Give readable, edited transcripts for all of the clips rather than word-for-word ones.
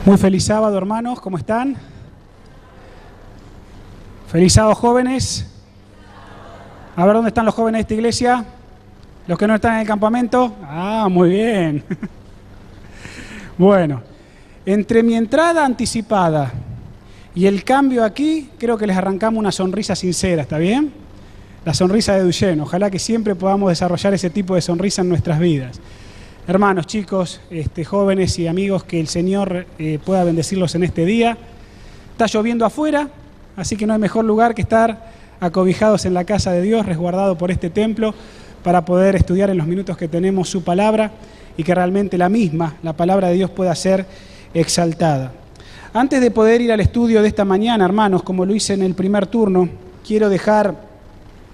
Muy feliz sábado, hermanos, ¿cómo están? Feliz sábado, jóvenes. A ver, ¿dónde están los jóvenes de esta iglesia? ¿Los que no están en el campamento? Ah, muy bien. Bueno, entre mi entrada anticipada y el cambio aquí, creo que les arrancamos una sonrisa sincera, ¿está bien? La sonrisa de Duchenne. Ojalá que siempre podamos desarrollar ese tipo de sonrisa en nuestras vidas. Hermanos, chicos, jóvenes y amigos, que el Señor pueda bendecirlos en este día. Está lloviendo afuera, así que no hay mejor lugar que estar acobijados en la casa de Dios, resguardados por este templo, para poder estudiar en los minutos que tenemos su palabra y que realmente la palabra de Dios, pueda ser exaltada. Antes de poder ir al estudio de esta mañana, hermanos, como lo hice en el primer turno, quiero dejar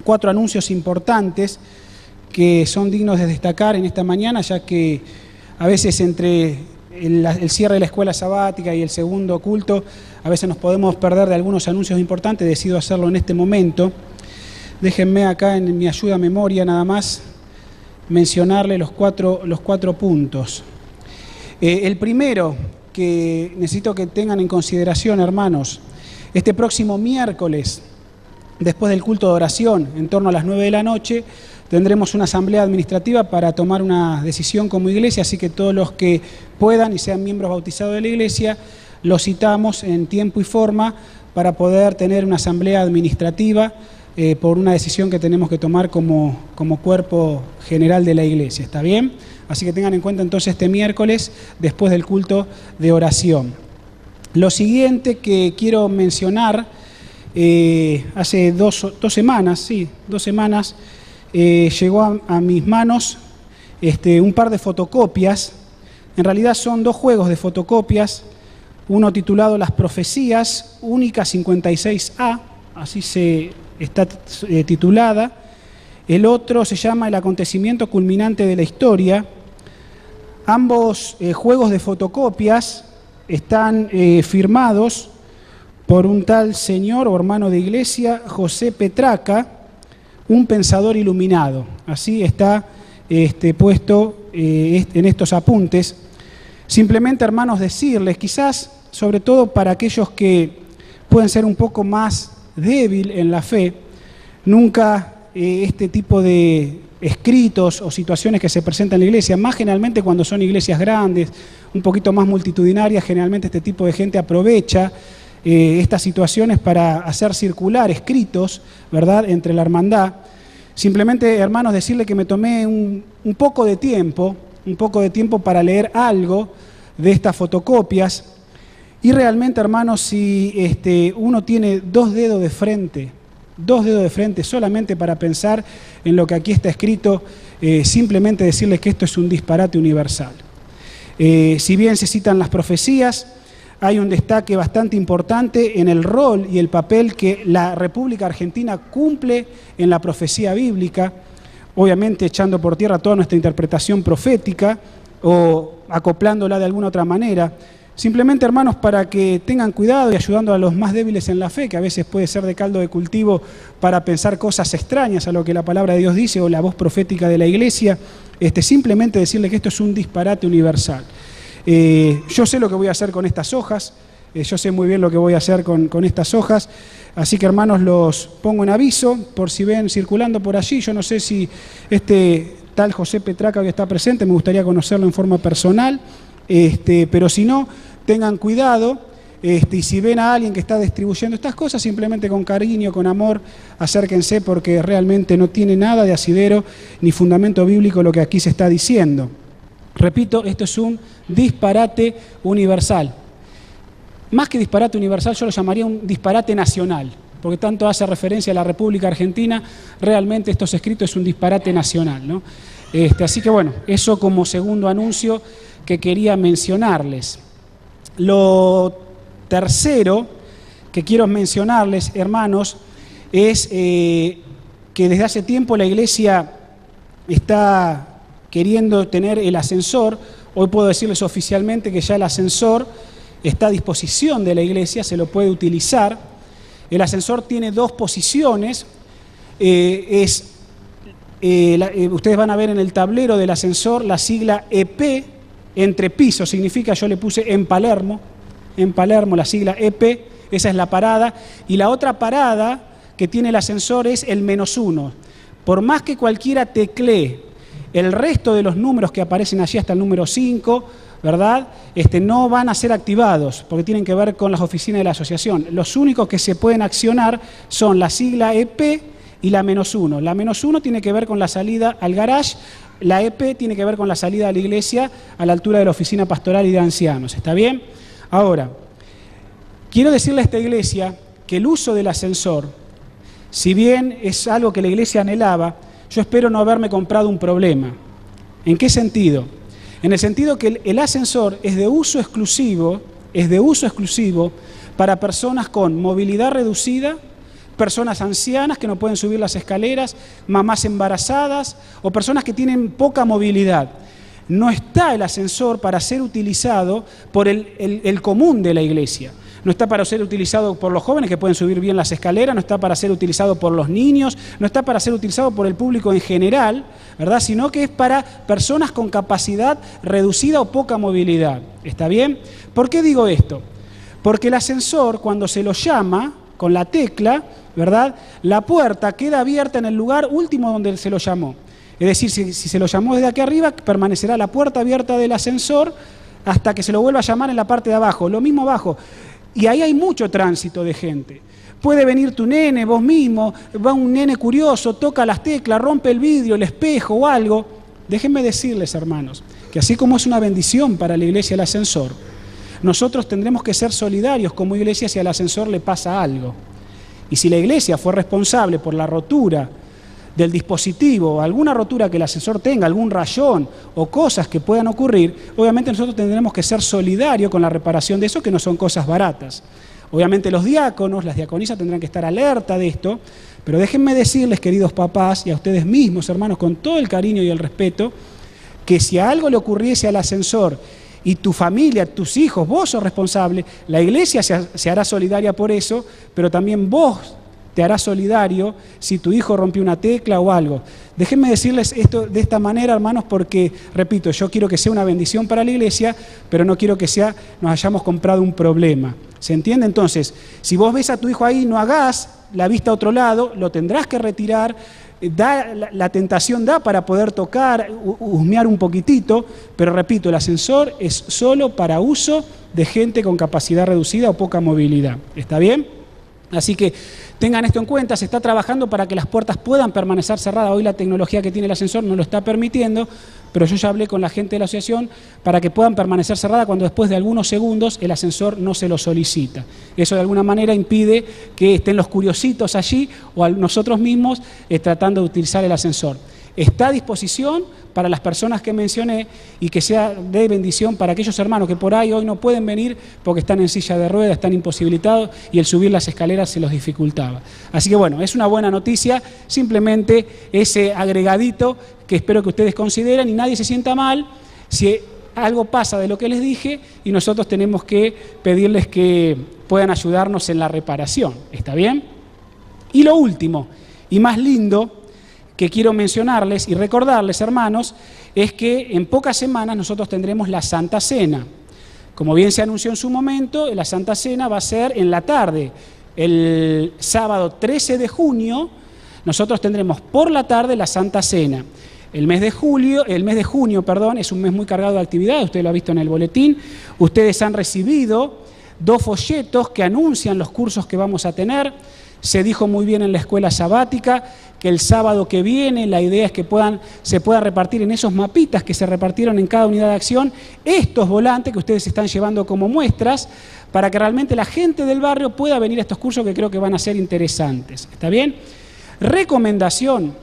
4 anuncios importantes que son dignos de destacar en esta mañana, ya que a veces entre el cierre de la escuela sabática y el segundo culto, a veces nos podemos perder de algunos anuncios importantes. Decido hacerlo en este momento. Déjenme acá en mi ayuda a memoria nada más mencionarle los cuatro puntos. El primero que necesito que tengan en consideración, hermanos, este próximo miércoles, después del culto de oración, en torno a las 9 de la noche, tendremos una asamblea administrativa para tomar una decisión como iglesia, así que todos los que puedan y sean miembros bautizados de la iglesia, los citamos en tiempo y forma para poder tener una asamblea administrativa por una decisión que tenemos que tomar como cuerpo general de la iglesia, ¿está bien? Así que tengan en cuenta entonces este miércoles, después del culto de oración. Lo siguiente que quiero mencionar, hace dos semanas, llegó a mis manos un par de fotocopias. En realidad son 2 juegos de fotocopias, uno titulado Las Profecías, Única 56A, así se está titulada. El otro se llama El Acontecimiento Culminante de la Historia. Ambos juegos de fotocopias están firmados por un tal señor o hermano de iglesia, José Petraca, un pensador iluminado. Así está puesto en estos apuntes. Simplemente, hermanos, decirles, quizás, sobre todo para aquellos que pueden ser un poco más débiles en la fe, nunca este tipo de escritos o situaciones que se presentan en la iglesia, más generalmente cuando son iglesias grandes, un poquito más multitudinarias, generalmente este tipo de gente aprovecha estas situaciones para hacer circular escritos, ¿verdad?, entre la hermandad. Simplemente, hermanos, decirle que me tomé un poco de tiempo para leer algo de estas fotocopias. Y realmente, hermanos, si uno tiene 2 dedos de frente solamente para pensar en lo que aquí está escrito, simplemente decirles que esto es un disparate universal. Si bien se citan las profecías, hay un destaque bastante importante en el rol y el papel que la República Argentina cumple en la profecía bíblica, obviamente echando por tierra toda nuestra interpretación profética o acoplándola de alguna otra manera. Simplemente, hermanos, para que tengan cuidado y ayudando a los más débiles en la fe, que a veces puede ser de caldo de cultivo para pensar cosas extrañas a lo que la palabra de Dios dice o la voz profética de la iglesia, simplemente decirle que esto es un disparate universal. Yo sé lo que voy a hacer con estas hojas, yo sé muy bien lo que voy a hacer con estas hojas, así que, hermanos, los pongo en aviso por si ven circulando por allí. Yo no sé si este tal José Petraca que está presente, me gustaría conocerlo en forma personal, pero si no, tengan cuidado, y si ven a alguien que está distribuyendo estas cosas, simplemente con cariño, con amor, acérquense, porque realmente no tiene nada de asidero ni fundamento bíblico lo que aquí se está diciendo. Repito, esto es un disparate universal. Más que disparate universal, yo lo llamaría un disparate nacional, porque tanto hace referencia a la República Argentina, realmente estos escritos es un disparate nacional, ¿no? Así que bueno, eso como segundo anuncio que quería mencionarles. Lo tercero que quiero mencionarles, hermanos, es que desde hace tiempo la iglesia está queriendo tener el ascensor. Hoy puedo decirles oficialmente que ya el ascensor está a disposición de la iglesia, se lo puede utilizar. El ascensor tiene 2 posiciones. Ustedes van a ver en el tablero del ascensor la sigla EP, entre pisos, significa, yo le puse en Palermo, en Palermo, la sigla EP, esa es la parada, y la otra parada que tiene el ascensor es el -1. Por más que cualquiera teclee el resto de los números que aparecen allí hasta el número 5, ¿verdad? No van a ser activados porque tienen que ver con las oficinas de la asociación. Los únicos que se pueden accionar son la sigla EP y la -1. La -1 tiene que ver con la salida al garage, la EP tiene que ver con la salida a la iglesia a la altura de la oficina pastoral y de ancianos. ¿Está bien? Ahora, quiero decirle a esta iglesia que el uso del ascensor, si bien es algo que la iglesia anhelaba, yo espero no haberme comprado un problema. ¿En qué sentido? En el sentido que el ascensor es de uso exclusivo para personas con movilidad reducida, personas ancianas que no pueden subir las escaleras, mamás embarazadas o personas que tienen poca movilidad. No está el ascensor para ser utilizado por el común de la iglesia. No está para ser utilizado por los jóvenes que pueden subir bien las escaleras, no está para ser utilizado por los niños, no está para ser utilizado por el público en general, ¿verdad? Sino que es para personas con capacidad reducida o poca movilidad. ¿Está bien? ¿Por qué digo esto? Porque el ascensor, cuando se lo llama con la tecla, ¿verdad? La puerta queda abierta en el lugar último donde se lo llamó. Es decir, si se lo llamó desde aquí arriba, permanecerá la puerta abierta del ascensor hasta que se lo vuelva a llamar en la parte de abajo. Lo mismo abajo. Y ahí hay mucho tránsito de gente. Puede venir tu nene, vos mismo, va un nene curioso, toca las teclas, rompe el vidrio, el espejo o algo. Déjenme decirles, hermanos, que así como es una bendición para la iglesia el ascensor, nosotros tendremos que ser solidarios como iglesia si al ascensor le pasa algo. Y si la iglesia fue responsable por la rotura del dispositivo, alguna rotura que el ascensor tenga, algún rayón o cosas que puedan ocurrir, obviamente nosotros tendremos que ser solidarios con la reparación de eso, que no son cosas baratas. Obviamente los diáconos, las diaconisas tendrán que estar alerta de esto, pero déjenme decirles, queridos papás, y a ustedes mismos, hermanos, con todo el cariño y el respeto, que si a algo le ocurriese al ascensor y tu familia, tus hijos, vos sos responsable, la iglesia se hará solidaria por eso, pero también vos te harás solidario si tu hijo rompió una tecla o algo. Déjenme decirles esto de esta manera, hermanos, porque, repito, yo quiero que sea una bendición para la iglesia, pero no quiero que nos hayamos comprado un problema. ¿Se entiende? Entonces, si vos ves a tu hijo ahí, no hagas la vista a otro lado, lo tendrás que retirar, la tentación da para poder tocar, husmear un poquitito, pero repito, el ascensor es solo para uso de gente con capacidad reducida o poca movilidad. ¿Está bien? Así que tengan esto en cuenta, se está trabajando para que las puertas puedan permanecer cerradas. Hoy la tecnología que tiene el ascensor no lo está permitiendo, pero yo ya hablé con la gente de la asociación para que puedan permanecer cerradas cuando después de algunos segundos el ascensor no se lo solicita. Eso de alguna manera impide que estén los curiositos allí o nosotros mismos tratando de utilizar el ascensor. Está a disposición para las personas que mencioné y que sea de bendición para aquellos hermanos que por ahí hoy no pueden venir porque están en silla de ruedas, están imposibilitados y el subir las escaleras se los dificultaba. Así que bueno, es una buena noticia, simplemente ese agregadito que espero que ustedes consideren y nadie se sienta mal si algo pasa de lo que les dije y nosotros tenemos que pedirles que puedan ayudarnos en la reparación. ¿Está bien? Y lo último y más lindo que quiero mencionarles y recordarles, hermanos, es que en pocas semanas nosotros tendremos la Santa Cena. Como bien se anunció en su momento, la Santa Cena va a ser en la tarde. El sábado 13 de junio, nosotros tendremos por la tarde la Santa Cena. El mes de junio, es un mes muy cargado de actividades, usted lo ha visto en el boletín. Ustedes han recibido 2 folletos que anuncian los cursos que vamos a tener. Se dijo muy bien en la escuela sabática que el sábado que viene la idea es que se pueda repartir en esos mapitas que se repartieron en cada unidad de acción estos volantes que ustedes están llevando como muestras para que realmente la gente del barrio pueda venir a estos cursos que creo que van a ser interesantes. ¿Está bien? Recomendación,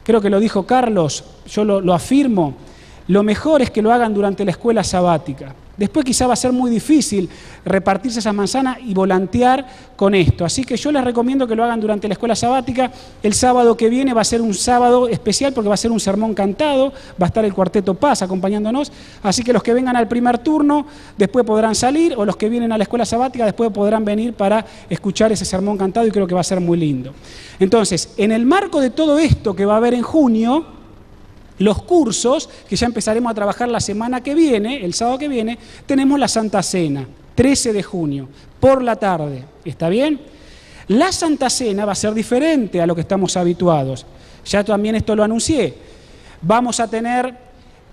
creo que lo dijo Carlos, yo lo afirmo, lo mejor es que lo hagan durante la escuela sabática. Después quizá va a ser muy difícil repartirse esas manzanas y volantear con esto. Así que yo les recomiendo que lo hagan durante la escuela sabática. El sábado que viene va a ser un sábado especial porque va a ser un sermón cantado, va a estar el Cuarteto Paz acompañándonos. Así que los que vengan al primer turno después podrán salir, o los que vienen a la escuela sabática después podrán venir para escuchar ese sermón cantado y creo que va a ser muy lindo. Entonces, en el marco de todo esto que va a haber en junio, los cursos, que ya empezaremos a trabajar la semana que viene, el sábado que viene, tenemos la Santa Cena. 13 de junio, por la tarde. ¿Está bien? La Santa Cena va a ser diferente a lo que estamos habituados. Ya también esto lo anuncié. Vamos a tener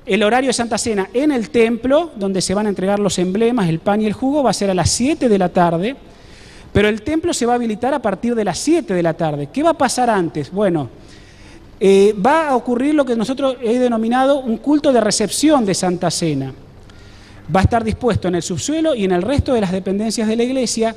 el horario de Santa Cena en el templo, donde se van a entregar los emblemas, el pan y el jugo, va a ser a las 7 de la tarde, pero el templo se va a habilitar a partir de las 7 de la tarde. ¿Qué va a pasar antes? Bueno, va a ocurrir lo que nosotros he denominado un culto de recepción de Santa Cena. Va a estar dispuesto en el subsuelo y en el resto de las dependencias de la iglesia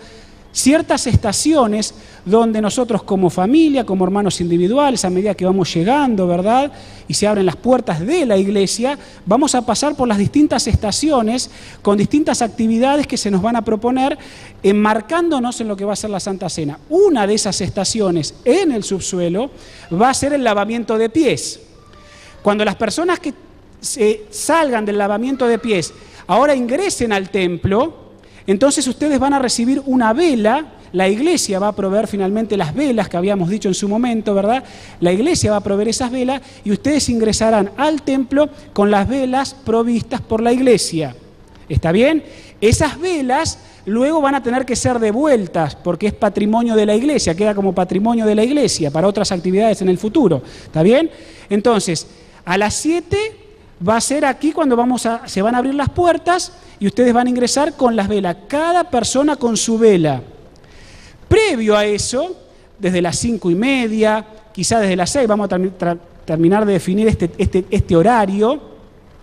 ciertas estaciones donde nosotros como familia, como hermanos individuales, a medida que vamos llegando, ¿verdad?, y se abren las puertas de la iglesia, vamos a pasar por las distintas estaciones con distintas actividades que se nos van a proponer, enmarcándonos en lo que va a ser la Santa Cena. Una de esas estaciones en el subsuelo va a ser el lavamiento de pies. Cuando las personas que salgan del lavamiento de pies ahora ingresen al templo, entonces ustedes van a recibir una vela. La iglesia va a proveer finalmente las velas que habíamos dicho en su momento, ¿verdad? La iglesia va a proveer esas velas y ustedes ingresarán al templo con las velas provistas por la iglesia. ¿Está bien? Esas velas luego van a tener que ser devueltas porque es patrimonio de la iglesia, queda como patrimonio de la iglesia para otras actividades en el futuro. ¿Está bien? Entonces, a las 7 va a ser aquí cuando se van a abrir las puertas y ustedes van a ingresar con las velas, cada persona con su vela. Previo a eso, desde las 5:30, quizá desde las 6, vamos a terminar de definir este horario,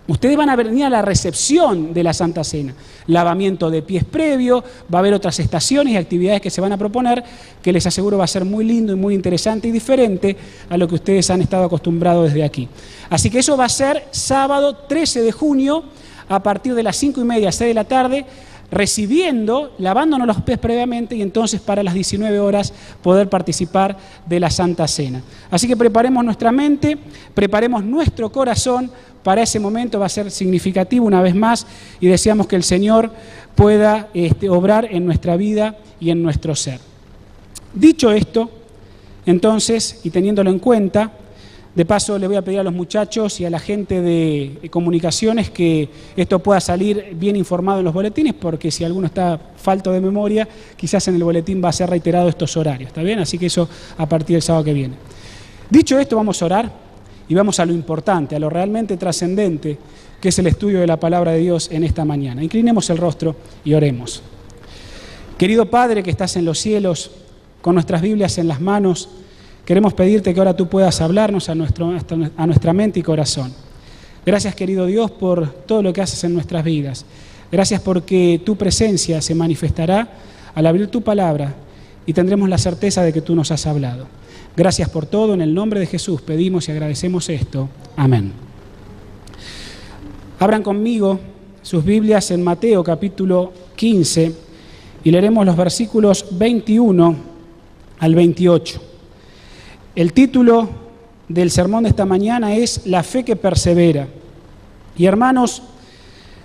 ustedes van a venir a la recepción de la Santa Cena. Lavamiento de pies previo, va a haber otras estaciones y actividades que se van a proponer, que les aseguro va a ser muy lindo y muy interesante y diferente a lo que ustedes han estado acostumbrados desde aquí. Así que eso va a ser sábado 13 de junio, a partir de las 5:30, 6 de la tarde, recibiendo, lavándonos los pies previamente y entonces para las 19 horas poder participar de la Santa Cena. Así que preparemos nuestra mente, preparemos nuestro corazón para ese momento. Va a ser significativo una vez más y deseamos que el Señor pueda obrar en nuestra vida y en nuestro ser. Dicho esto, entonces, y teniéndolo en cuenta, de paso le voy a pedir a los muchachos y a la gente de comunicaciones que esto pueda salir bien informado en los boletines, porque si alguno está falto de memoria, quizás en el boletín va a ser reiterado estos horarios, ¿está bien? Así que eso a partir del sábado que viene. Dicho esto, vamos a orar y vamos a lo importante, a lo realmente trascendente, que es el estudio de la palabra de Dios en esta mañana. Inclinemos el rostro y oremos. Querido Padre que estás en los cielos, con nuestras Biblias en las manos, queremos pedirte que ahora tú puedas hablarnos a nuestra mente y corazón. Gracias, querido Dios, por todo lo que haces en nuestras vidas. Gracias porque tu presencia se manifestará al abrir tu palabra y tendremos la certeza de que tú nos has hablado. Gracias por todo. En el nombre de Jesús pedimos y agradecemos esto. Amén. Abran conmigo sus Biblias en Mateo capítulo 15 y leeremos los versículos 21 al 28. El título del sermón de esta mañana es La fe que persevera. Y hermanos,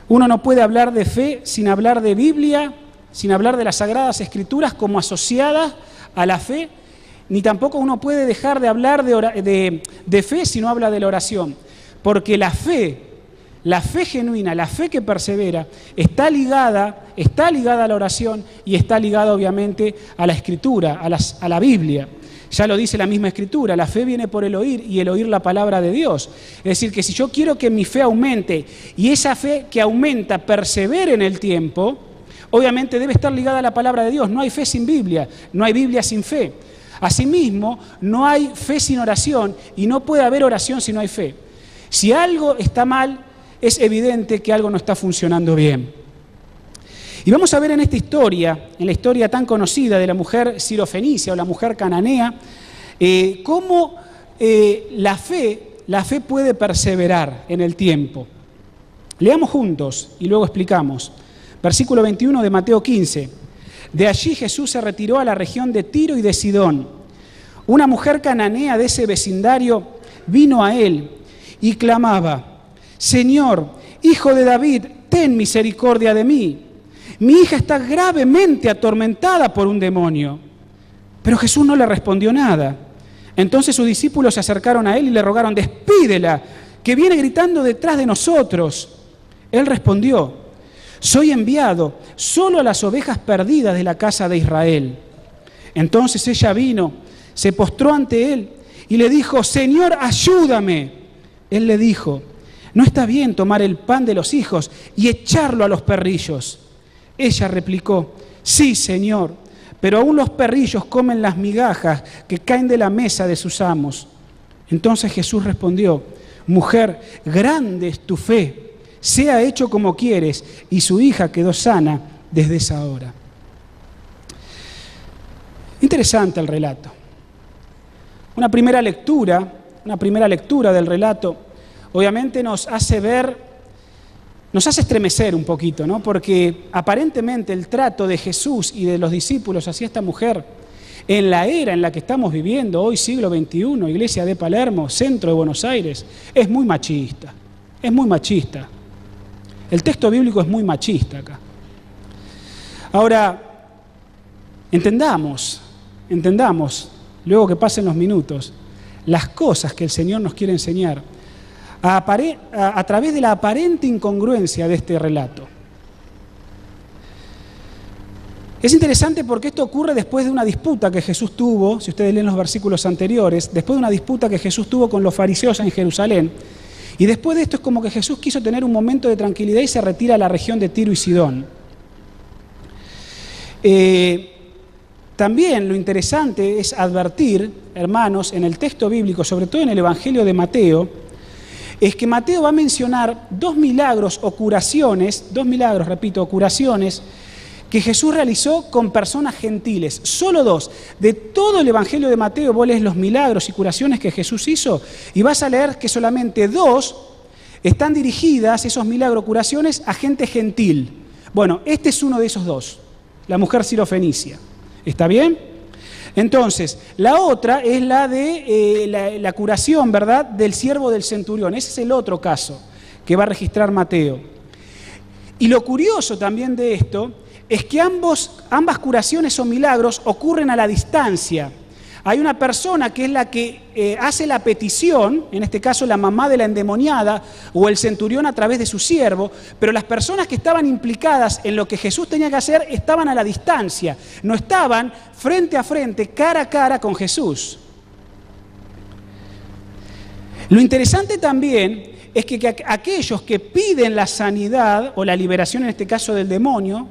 uno no puede hablar de fe sin hablar de Biblia, sin hablar de las Sagradas Escrituras como asociadas a la fe, ni tampoco uno puede dejar de hablar de fe si no habla de la oración. Porque la fe genuina, la fe que persevera, está ligada a la oración y está ligada obviamente a la Escritura, a la Biblia. Ya lo dice la misma Escritura, la fe viene por el oír y el oír la palabra de Dios. Es decir, que si yo quiero que mi fe aumente y esa fe que aumenta persevere en el tiempo, obviamente debe estar ligada a la palabra de Dios. No hay fe sin Biblia, no hay Biblia sin fe. Asimismo, no hay fe sin oración y no puede haber oración si no hay fe. Si algo está mal, es evidente que algo no está funcionando bien. Y vamos a ver en esta historia, en la historia tan conocida de la mujer sirofenicia o la mujer cananea, cómo la fe puede perseverar en el tiempo. Leamos juntos y luego explicamos. Versículo 21 de Mateo 15. De allí Jesús se retiró a la región de Tiro y de Sidón. Una mujer cananea de ese vecindario vino a él y clamaba: Señor, Hijo de David, ten misericordia de mí. Mi hija está gravemente atormentada por un demonio. Pero Jesús no le respondió nada. Entonces sus discípulos se acercaron a él y le rogaron: despídela, que viene gritando detrás de nosotros. Él respondió: soy enviado solo a las ovejas perdidas de la casa de Israel. Entonces ella vino, se postró ante él y le dijo, Señor, ayúdame. Él le dijo, no está bien tomar el pan de los hijos y echarlo a los perrillos. Ella replicó, sí, Señor, pero aún los perrillos comen las migajas que caen de la mesa de sus amos. Entonces Jesús respondió, mujer, grande es tu fe, sea hecho como quieres, y su hija quedó sana desde esa hora. Interesante el relato. Una primera lectura del relato, obviamente nos hace estremecer un poquito, ¿no? Porque aparentemente el trato de Jesús y de los discípulos hacia esta mujer, en la era en la que estamos viviendo, hoy siglo XXI, Iglesia de Palermo, centro de Buenos Aires, es muy machista. Es muy machista. El texto bíblico es muy machista acá. Ahora, entendamos, luego que pasen los minutos, las cosas que el Señor nos quiere enseñar a través de la aparente incongruencia de este relato. Es interesante porque esto ocurre después de una disputa que Jesús tuvo, si ustedes leen los versículos anteriores, después de una disputa que Jesús tuvo con los fariseos en Jerusalén, y después de esto es como que Jesús quiso tener un momento de tranquilidad y se retira a la región de Tiro y Sidón. También lo interesante es advertir, hermanos, en el texto bíblico, sobre todo en el Evangelio de Mateo, es que Mateo va a mencionar dos milagros o curaciones que Jesús realizó con personas gentiles, solo dos. De todo el Evangelio de Mateo vos lees los milagros y curaciones que Jesús hizo y vas a leer que solamente dos están dirigidas, esos milagros, curaciones, a gente gentil. Bueno, este es uno de esos dos, la mujer sirofenicia. ¿Está bien? Entonces, la otra es la de la curación, ¿verdad?, del siervo del centurión. Ese es el otro caso que va a registrar Mateo. Y lo curioso también de esto es que ambas curaciones o milagros ocurren a la distancia. Hay una persona que es la que hace la petición, en este caso la mamá de la endemoniada o el centurión a través de su siervo, pero las personas que estaban implicadas en lo que Jesús tenía que hacer estaban a la distancia, no estaban frente a frente, cara a cara con Jesús. Lo interesante también es que aquellos que piden la sanidad o la liberación, en este caso del demonio,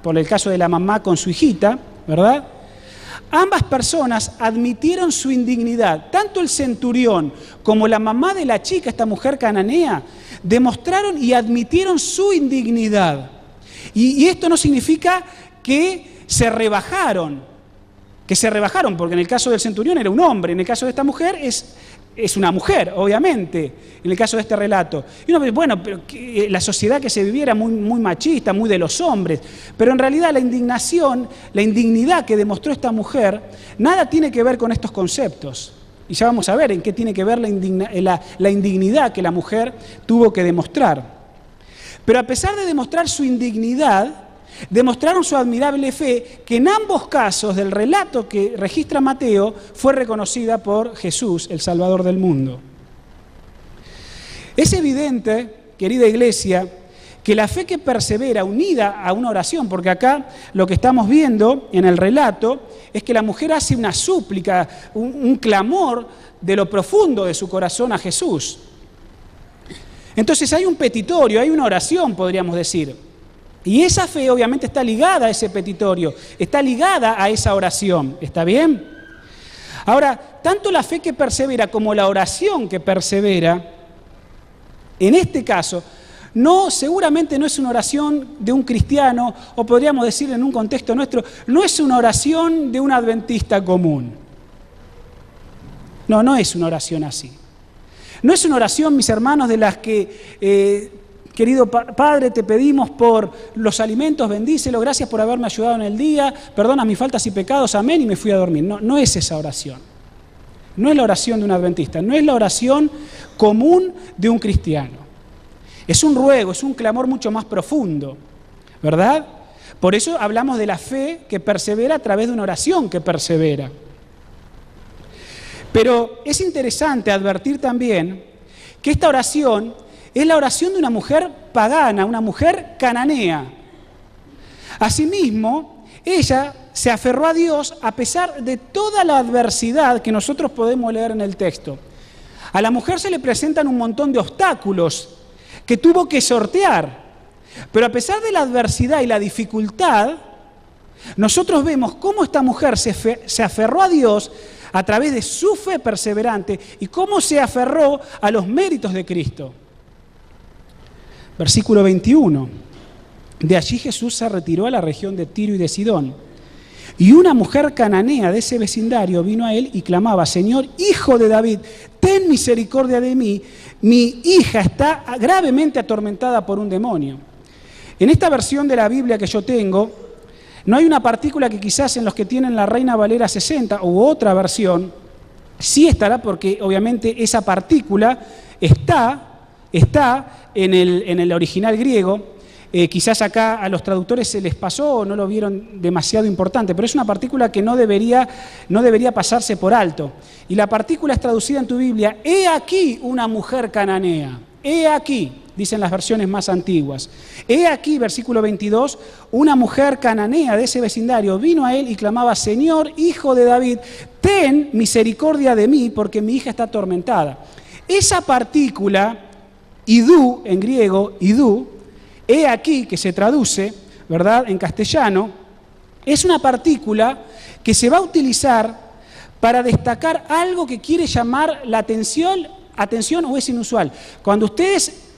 por el caso de la mamá con su hijita, ¿verdad?, ambas personas admitieron su indignidad. Tanto el centurión como la mamá de la chica, esta mujer cananea, demostraron y admitieron su indignidad. Y esto no significa que se rebajaron, porque en el caso del centurión era un hombre, en el caso de esta mujer es una mujer, obviamente, en el caso de este relato. Y uno dice, bueno, pero la sociedad que se vivía era muy machista, muy de los hombres, pero en realidad la indignidad que demostró esta mujer, nada tiene que ver con estos conceptos. Y ya vamos a ver en qué tiene que ver la indignidad que la mujer tuvo que demostrar. Pero a pesar de demostrar su indignidad, demostraron su admirable fe, que en ambos casos del relato que registra Mateo fue reconocida por Jesús, el Salvador del mundo. Es evidente, querida iglesia, que la fe que persevera unida a una oración, porque acá lo que estamos viendo en el relato es que la mujer hace una súplica, un clamor de lo profundo de su corazón a Jesús. Entonces hay un petitorio, hay una oración, podríamos decir. Y esa fe obviamente está ligada a ese petitorio, está ligada a esa oración, ¿está bien? Ahora, tanto la fe que persevera como la oración que persevera, en este caso, seguramente no es una oración de un cristiano, o podríamos decir en un contexto nuestro, no es una oración de un adventista común. No es una oración así. No es una oración, mis hermanos, de las que... Querido Padre, te pedimos por los alimentos, bendícelo, gracias por haberme ayudado en el día, perdona mis faltas y pecados, amén, y me fui a dormir. No es esa oración. No es la oración de un adventista, no es la oración común de un cristiano. Es un ruego, es un clamor mucho más profundo, ¿verdad? Por eso hablamos de la fe que persevera a través de una oración que persevera. Pero es interesante advertir también que esta oración es la oración de una mujer pagana, una mujer cananea. Asimismo, ella se aferró a Dios a pesar de toda la adversidad que nosotros podemos leer en el texto. A la mujer se le presentan un montón de obstáculos que tuvo que sortear, pero a pesar de la adversidad y la dificultad, nosotros vemos cómo esta mujer se aferró a Dios a través de su fe perseverante y cómo se aferró a los méritos de Cristo. Versículo 21. De allí Jesús se retiró a la región de Tiro y de Sidón. Y una mujer cananea de ese vecindario vino a él y clamaba: Señor, Hijo de David, ten misericordia de mí, mi hija está gravemente atormentada por un demonio. En esta versión de la Biblia que yo tengo, no hay una partícula que quizás en los que tienen la Reina Valera 60 u otra versión, sí estará, porque obviamente esa partícula está en el original griego. Quizás acá a los traductores se les pasó o no lo vieron demasiado importante, pero es una partícula que no debería pasarse por alto. Y la partícula es traducida en tu Biblia: he aquí una mujer cananea. He aquí, dicen las versiones más antiguas. He aquí, versículo 22, una mujer cananea de ese vecindario vino a él y clamaba: Señor, Hijo de David, ten misericordia de mí, porque mi hija está atormentada. Esa partícula, idú, en griego, idú, he aquí, que se traduce, ¿verdad?, en castellano, es una partícula que se va a utilizar para destacar algo que quiere llamar la atención o es inusual. Cuando ustedes,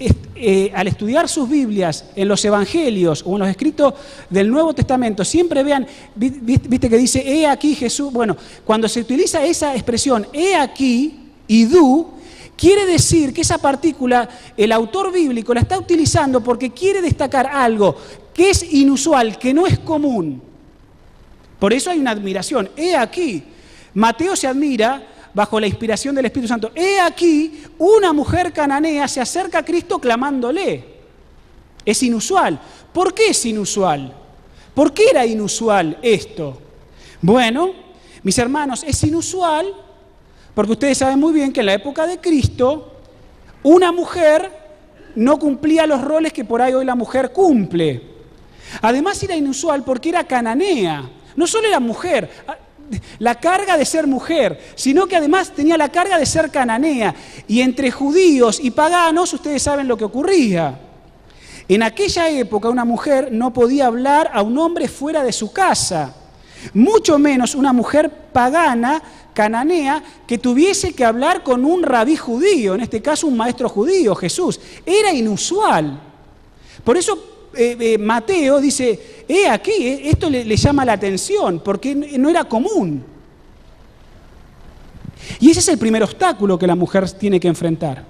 al estudiar sus Biblias en los Evangelios o en los escritos del Nuevo Testamento, siempre vean, viste que dice, he aquí Jesús. Bueno, cuando se utiliza esa expresión, he aquí, idú, quiere decir que esa partícula, el autor bíblico la está utilizando porque quiere destacar algo que es inusual, que no es común. Por eso hay una admiración. He aquí, Mateo se admira bajo la inspiración del Espíritu Santo. He aquí, una mujer cananea se acerca a Cristo clamándole. Es inusual. ¿Por qué es inusual? ¿Por qué era inusual esto? Bueno, mis hermanos, es inusual porque ustedes saben muy bien que en la época de Cristo, una mujer no cumplía los roles que por ahí hoy la mujer cumple. Además era inusual porque era cananea. No solo era mujer, la carga de ser mujer, sino que además tenía la carga de ser cananea. Y entre judíos y paganos, ustedes saben lo que ocurría. En aquella época una mujer no podía hablar a un hombre fuera de su casa, mucho menos una mujer pagana, cananea, que tuviese que hablar con un rabí judío, en este caso un maestro judío, Jesús. Era inusual. Por eso Mateo dice, he aquí, esto le llama la atención, porque no era común. Y ese es el primer obstáculo que la mujer tiene que enfrentar.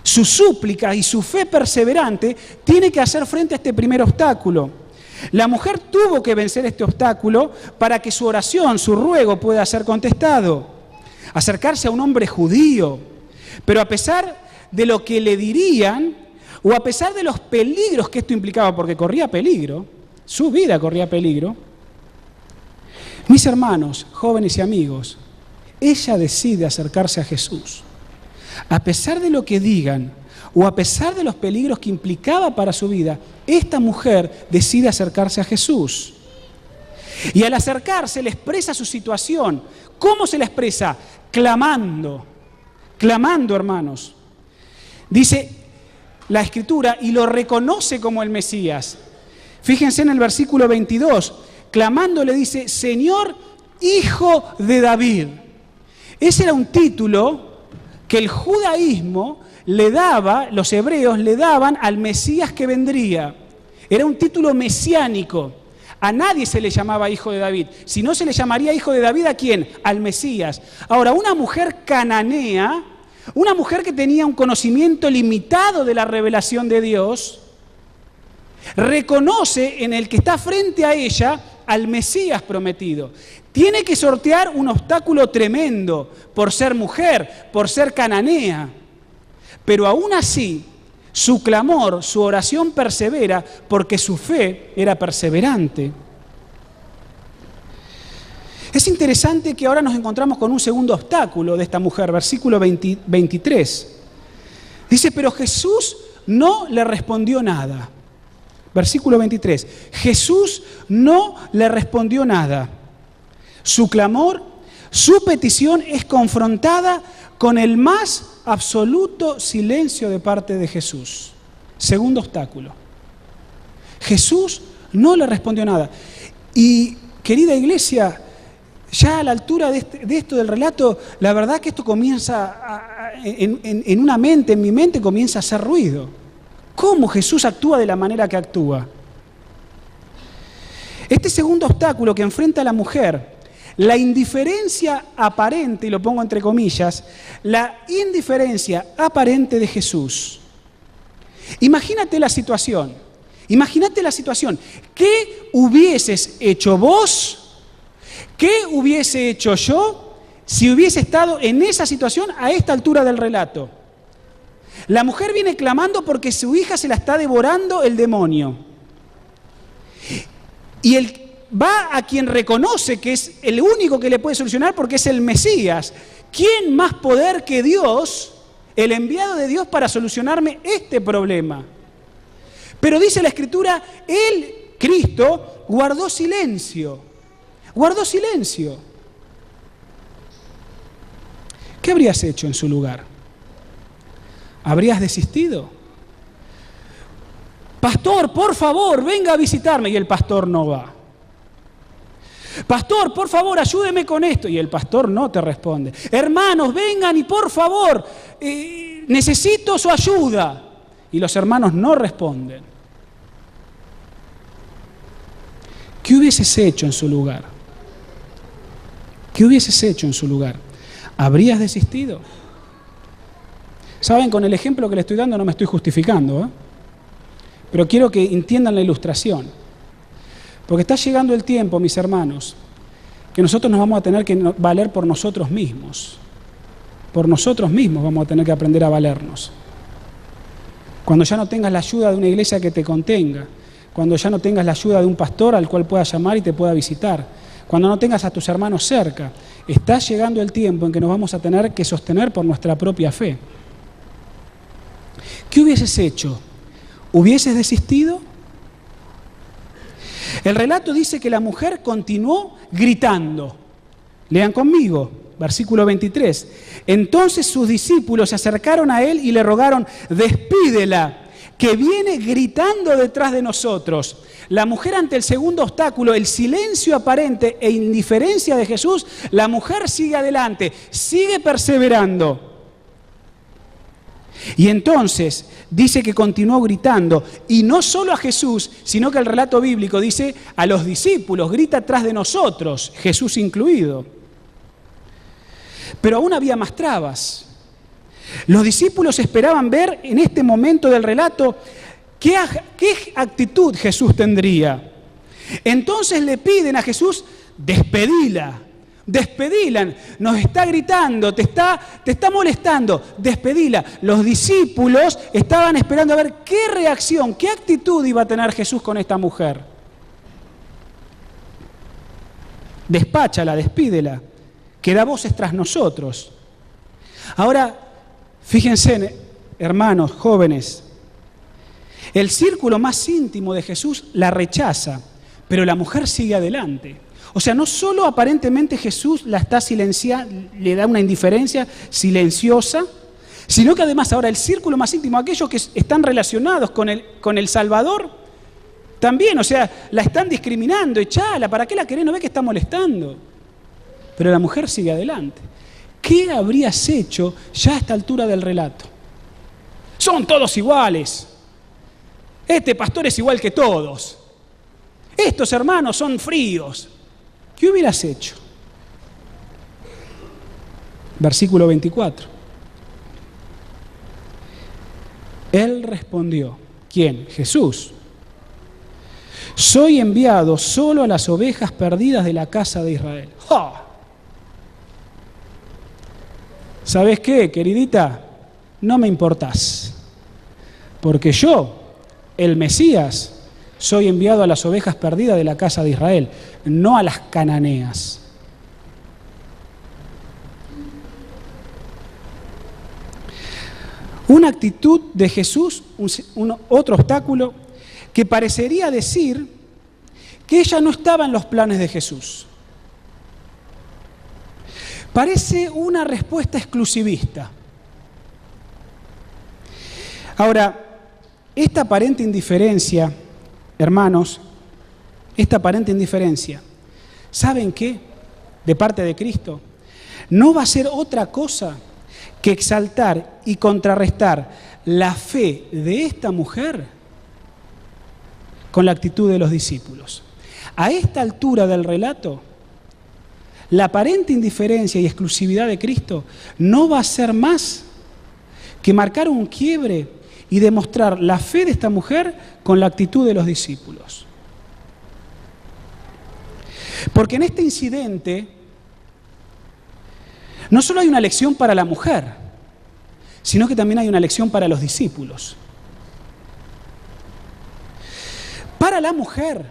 Su súplica y su fe perseverante tiene que hacer frente a este primer obstáculo. La mujer tuvo que vencer este obstáculo para que su oración, su ruego pueda ser contestado. Acercarse a un hombre judío. Pero a pesar de lo que le dirían, o a pesar de los peligros que esto implicaba, porque corría peligro, su vida corría peligro, mis hermanos, jóvenes y amigos, ella decide acercarse a Jesús. A pesar de lo que digan, o a pesar de los peligros que implicaba para su vida, esta mujer decide acercarse a Jesús. Y al acercarse le expresa su situación. ¿Cómo se la expresa? Clamando. Clamando, hermanos. Dice la Escritura, y lo reconoce como el Mesías. Fíjense en el versículo 22. Clamando le dice, Señor, Hijo de David. Ese era un título que el judaísmo le daba, los hebreos le daban al Mesías que vendría. Era un título mesiánico. A nadie se le llamaba hijo de David. Si no, se le llamaría hijo de David, ¿a quién? Al Mesías. Ahora, una mujer cananea, una mujer que tenía un conocimiento limitado de la revelación de Dios, reconoce en el que está frente a ella al Mesías prometido. Tiene que sortear un obstáculo tremendo por ser mujer, por ser cananea. Pero aún así, su clamor, su oración persevera porque su fe era perseverante. Es interesante que ahora nos encontramos con un segundo obstáculo de esta mujer, versículo 23. Dice, pero Jesús no le respondió nada. Versículo 23. Jesús no le respondió nada. Su clamor, su petición es confrontada con el más absoluto silencio de parte de Jesús. Segundo obstáculo. Jesús no le respondió nada. Y, querida iglesia, ya a la altura de esto del relato, la verdad que esto comienza en una mente, en mi mente comienza a hacer ruido. ¿Cómo Jesús actúa de la manera que actúa? Este segundo obstáculo que enfrenta a la mujer, la indiferencia aparente, y lo pongo entre comillas, la indiferencia aparente de Jesús. Imagínate la situación. ¿Qué hubieses hecho vos? ¿Qué hubiese hecho yo si hubiese estado en esa situación a esta altura del relato? La mujer viene clamando porque su hija se la está devorando el demonio. Y él va a quien reconoce que es el único que le puede solucionar porque es el Mesías. ¿Quién más poder que Dios, el enviado de Dios para solucionarme este problema? Pero dice la Escritura, él, Cristo, guardó silencio. Guardó silencio. ¿Qué habrías hecho en su lugar? ¿Habrías desistido? Pastor, por favor, venga a visitarme. Y el pastor no va. Pastor, por favor, ayúdeme con esto. Y el pastor no te responde. Hermanos, vengan y por favor, necesito su ayuda. Y los hermanos no responden. ¿Qué hubieses hecho en su lugar? ¿Qué hubieses hecho en su lugar? ¿Habrías desistido? Saben, con el ejemplo que le estoy dando no me estoy justificando, pero quiero que entiendan la ilustración. Porque está llegando el tiempo, mis hermanos, que nosotros nos vamos a tener que valer por nosotros mismos. Por nosotros mismos vamos a tener que aprender a valernos. Cuando ya no tengas la ayuda de una iglesia que te contenga, cuando ya no tengas la ayuda de un pastor al cual puedas llamar y te pueda visitar, cuando no tengas a tus hermanos cerca, está llegando el tiempo en que nos vamos a tener que sostener por nuestra propia fe. ¿Qué hubieses hecho? ¿Hubieses desistido? El relato dice que la mujer continuó gritando. Lean conmigo, versículo 23. Entonces sus discípulos se acercaron a él y le rogaron, despídela, que viene gritando detrás de nosotros. La mujer ante el segundo obstáculo, el silencio aparente e indiferencia de Jesús, la mujer sigue adelante, sigue perseverando. Y entonces dice que continuó gritando, y no solo a Jesús, sino que el relato bíblico dice a los discípulos, grita atrás de nosotros, Jesús incluido. Pero aún había más trabas. Los discípulos esperaban ver en este momento del relato qué actitud Jesús tendría. Entonces le piden a Jesús, despedila. Despedila, nos está gritando, te está molestando, despedila. Los discípulos estaban esperando a ver qué reacción, qué actitud iba a tener Jesús con esta mujer. Despáchala, despídela, que da voces tras nosotros. Ahora, fíjense, hermanos, jóvenes, el círculo más íntimo de Jesús la rechaza, pero la mujer sigue adelante. O sea, no solo aparentemente Jesús la está silenciando, le da una indiferencia silenciosa, sino que además ahora el círculo más íntimo, aquellos que están relacionados con el Salvador, también, o sea, la están discriminando, echala, ¿para qué la querés? ¿No ve que está molestando? Pero la mujer sigue adelante. ¿Qué habrías hecho ya a esta altura del relato? Son todos iguales. Este pastor es igual que todos. Estos hermanos son fríos. ¿Qué hubieras hecho? Versículo 24. Él respondió. ¿Quién? Jesús. Soy enviado solo a las ovejas perdidas de la casa de Israel. ¡Oh! ¿Sabes qué, queridita? No me importás. Porque yo, el Mesías, soy enviado a las ovejas perdidas de la casa de Israel, no a las cananeas. Una actitud de Jesús, otro obstáculo, que parecería decir que ella no estaba en los planes de Jesús. Parece una respuesta exclusivista. Ahora, esta aparente indiferencia, hermanos, esta aparente indiferencia, ¿saben qué? De parte de Cristo, no va a ser otra cosa que exaltar y contrarrestar la fe de esta mujer con la actitud de los discípulos. A esta altura del relato, la aparente indiferencia y exclusividad de Cristo no va a ser más que marcar un quiebre y demostrar la fe de esta mujer con la actitud de los discípulos. Porque en este incidente no solo hay una lección para la mujer, sino que también hay una lección para los discípulos. Para la mujer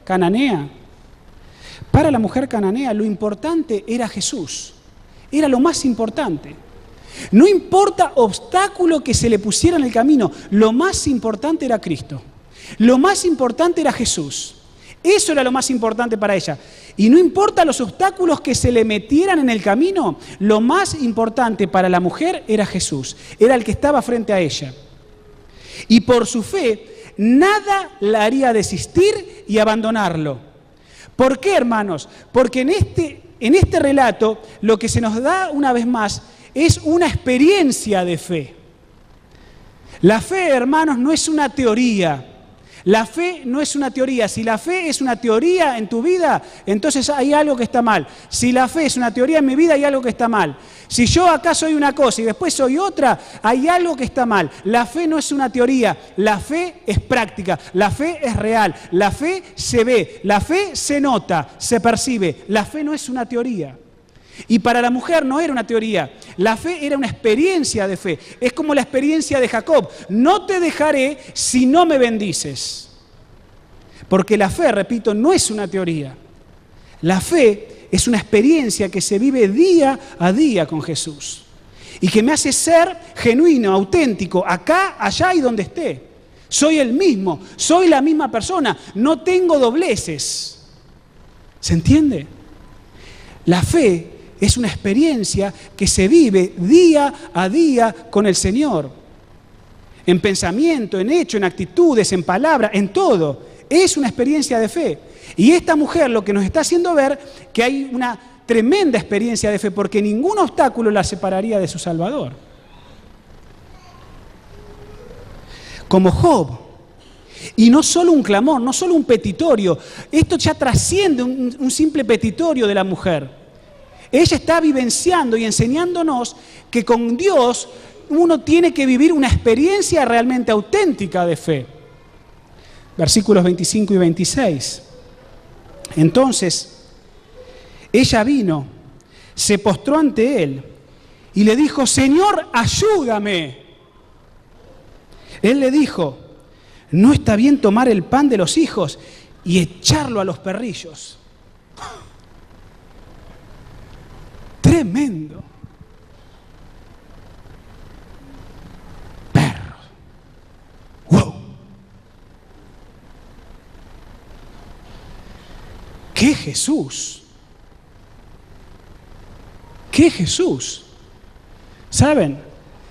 cananea, lo importante era Jesús, era lo más importante. No importa obstáculo que se le pusiera en el camino, lo más importante era Cristo, lo más importante era Jesús. Eso era lo más importante para ella. Y no importa los obstáculos que se le metieran en el camino, lo más importante para la mujer era Jesús, era el que estaba frente a ella. Y por su fe, nada la haría desistir y abandonarlo. ¿Por qué, hermanos? Porque en este relato lo que se nos da una vez más es una experiencia de fe. La fe, hermanos, no es una teoría. La fe no es una teoría. Si la fe es una teoría en tu vida, entonces hay algo que está mal. Si la fe es una teoría en mi vida, hay algo que está mal. Si yo acá soy una cosa y después soy otra, hay algo que está mal. La fe no es una teoría. La fe es práctica. La fe es real. La fe se ve. La fe se nota, se percibe. La fe no es una teoría. Y para la mujer no era una teoría, la fe era una experiencia de fe. Es como la experiencia de Jacob: no te dejaré si no me bendices. Porque la fe, repito, no es una teoría. La fe es una experiencia que se vive día a día con Jesús y que me hace ser genuino, auténtico, acá, allá y donde esté. Soy el mismo, soy la misma persona, no tengo dobleces. ¿Se entiende? La fe es una experiencia que se vive día a día con el Señor. En pensamiento, en hecho, en actitudes, en palabra, en todo. Es una experiencia de fe. Y esta mujer lo que nos está haciendo ver que hay una tremenda experiencia de fe, porque ningún obstáculo la separaría de su Salvador. Como Job. Y no solo un clamor, no solo un petitorio. Esto ya trasciende un simple petitorio de la mujer. Ella está vivenciando y enseñándonos que con Dios uno tiene que vivir una experiencia realmente auténtica de fe. Versículos 25 y 26. Entonces, ella vino, se postró ante él y le dijo: Señor, ayúdame. Él le dijo: no está bien tomar el pan de los hijos y echarlo a los perrillos. Tremendo. Perros. ¡Wow! ¡Qué Jesús! ¡Qué Jesús! ¿Saben?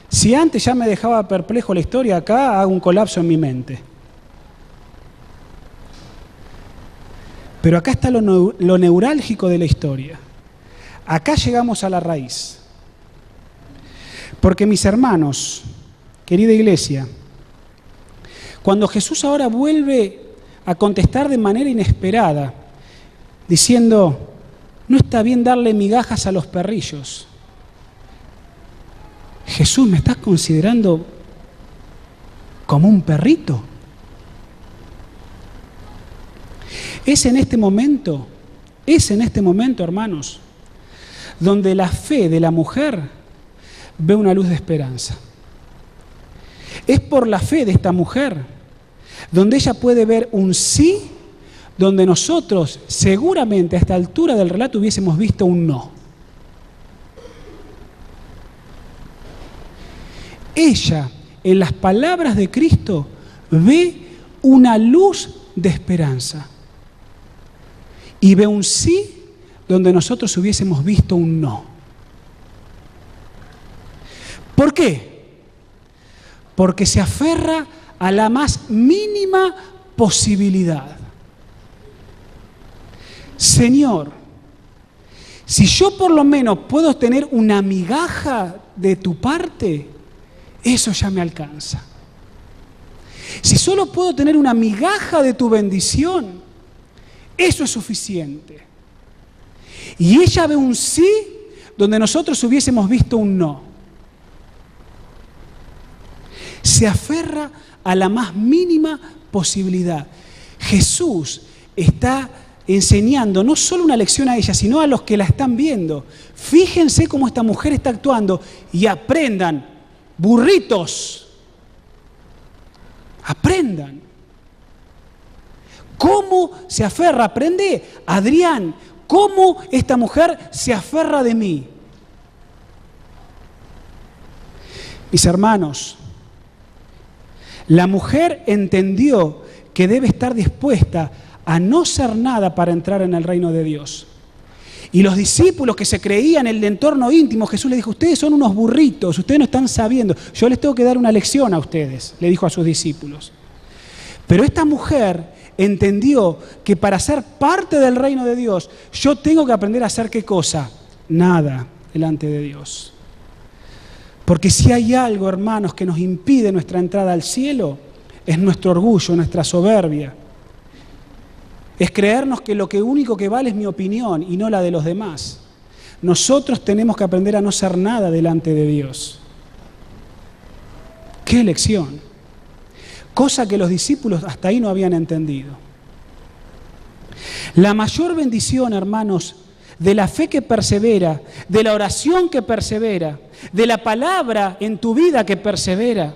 Si antes ya me dejaba perplejo la historia, acá hago un colapso en mi mente. Pero acá está lo neurálgico de la historia. Acá llegamos a la raíz. Porque mis hermanos, querida iglesia, cuando Jesús ahora vuelve a contestar de manera inesperada, diciendo: no está bien darle migajas a los perrillos. Jesús, ¿me estás considerando como un perrito? Es en este momento, hermanos, donde la fe de la mujer ve una luz de esperanza. Es por la fe de esta mujer donde ella puede ver un sí, donde nosotros seguramente a esta altura del relato hubiésemos visto un no. ella, en las palabras de Cristo, ve una luz de esperanza. Y ve un sí donde nosotros hubiésemos visto un no. ¿Por qué? Porque se aferra a la más mínima posibilidad. Señor, si yo por lo menos puedo tener una migaja de tu parte, eso ya me alcanza. Si solo puedo tener una migaja de tu bendición, eso es suficiente. Y ella ve un sí donde nosotros hubiésemos visto un no. Se aferra a la más mínima posibilidad. Jesús está enseñando no solo una lección a ella, sino a los que la están viendo. Fíjense cómo esta mujer está actuando y aprendan, burritos, aprendan. ¿Cómo se aferra? Aprende, Adrián, cómo esta mujer se aferra de mí. Mis hermanos, la mujer entendió que debe estar dispuesta a no ser nada para entrar en el reino de Dios. Y los discípulos que se creían en el entorno íntimo, Jesús les dijo, ustedes son unos burritos, ustedes no están sabiendo, yo les tengo que dar una lección a ustedes, le dijo a sus discípulos. Pero esta mujer entendió que para ser parte del reino de Dios, yo tengo que aprender a hacer ¿qué cosa? Nada delante de Dios. Porque si hay algo, hermanos, que nos impide nuestra entrada al cielo, es nuestro orgullo, nuestra soberbia. Es creernos que lo único que vale es mi opinión y no la de los demás. Nosotros tenemos que aprender a no ser nada delante de Dios. ¡Qué lección! Cosa que los discípulos hasta ahí no habían entendido. La mayor bendición, hermanos, de la fe que persevera, de la oración que persevera, de la palabra en tu vida que persevera,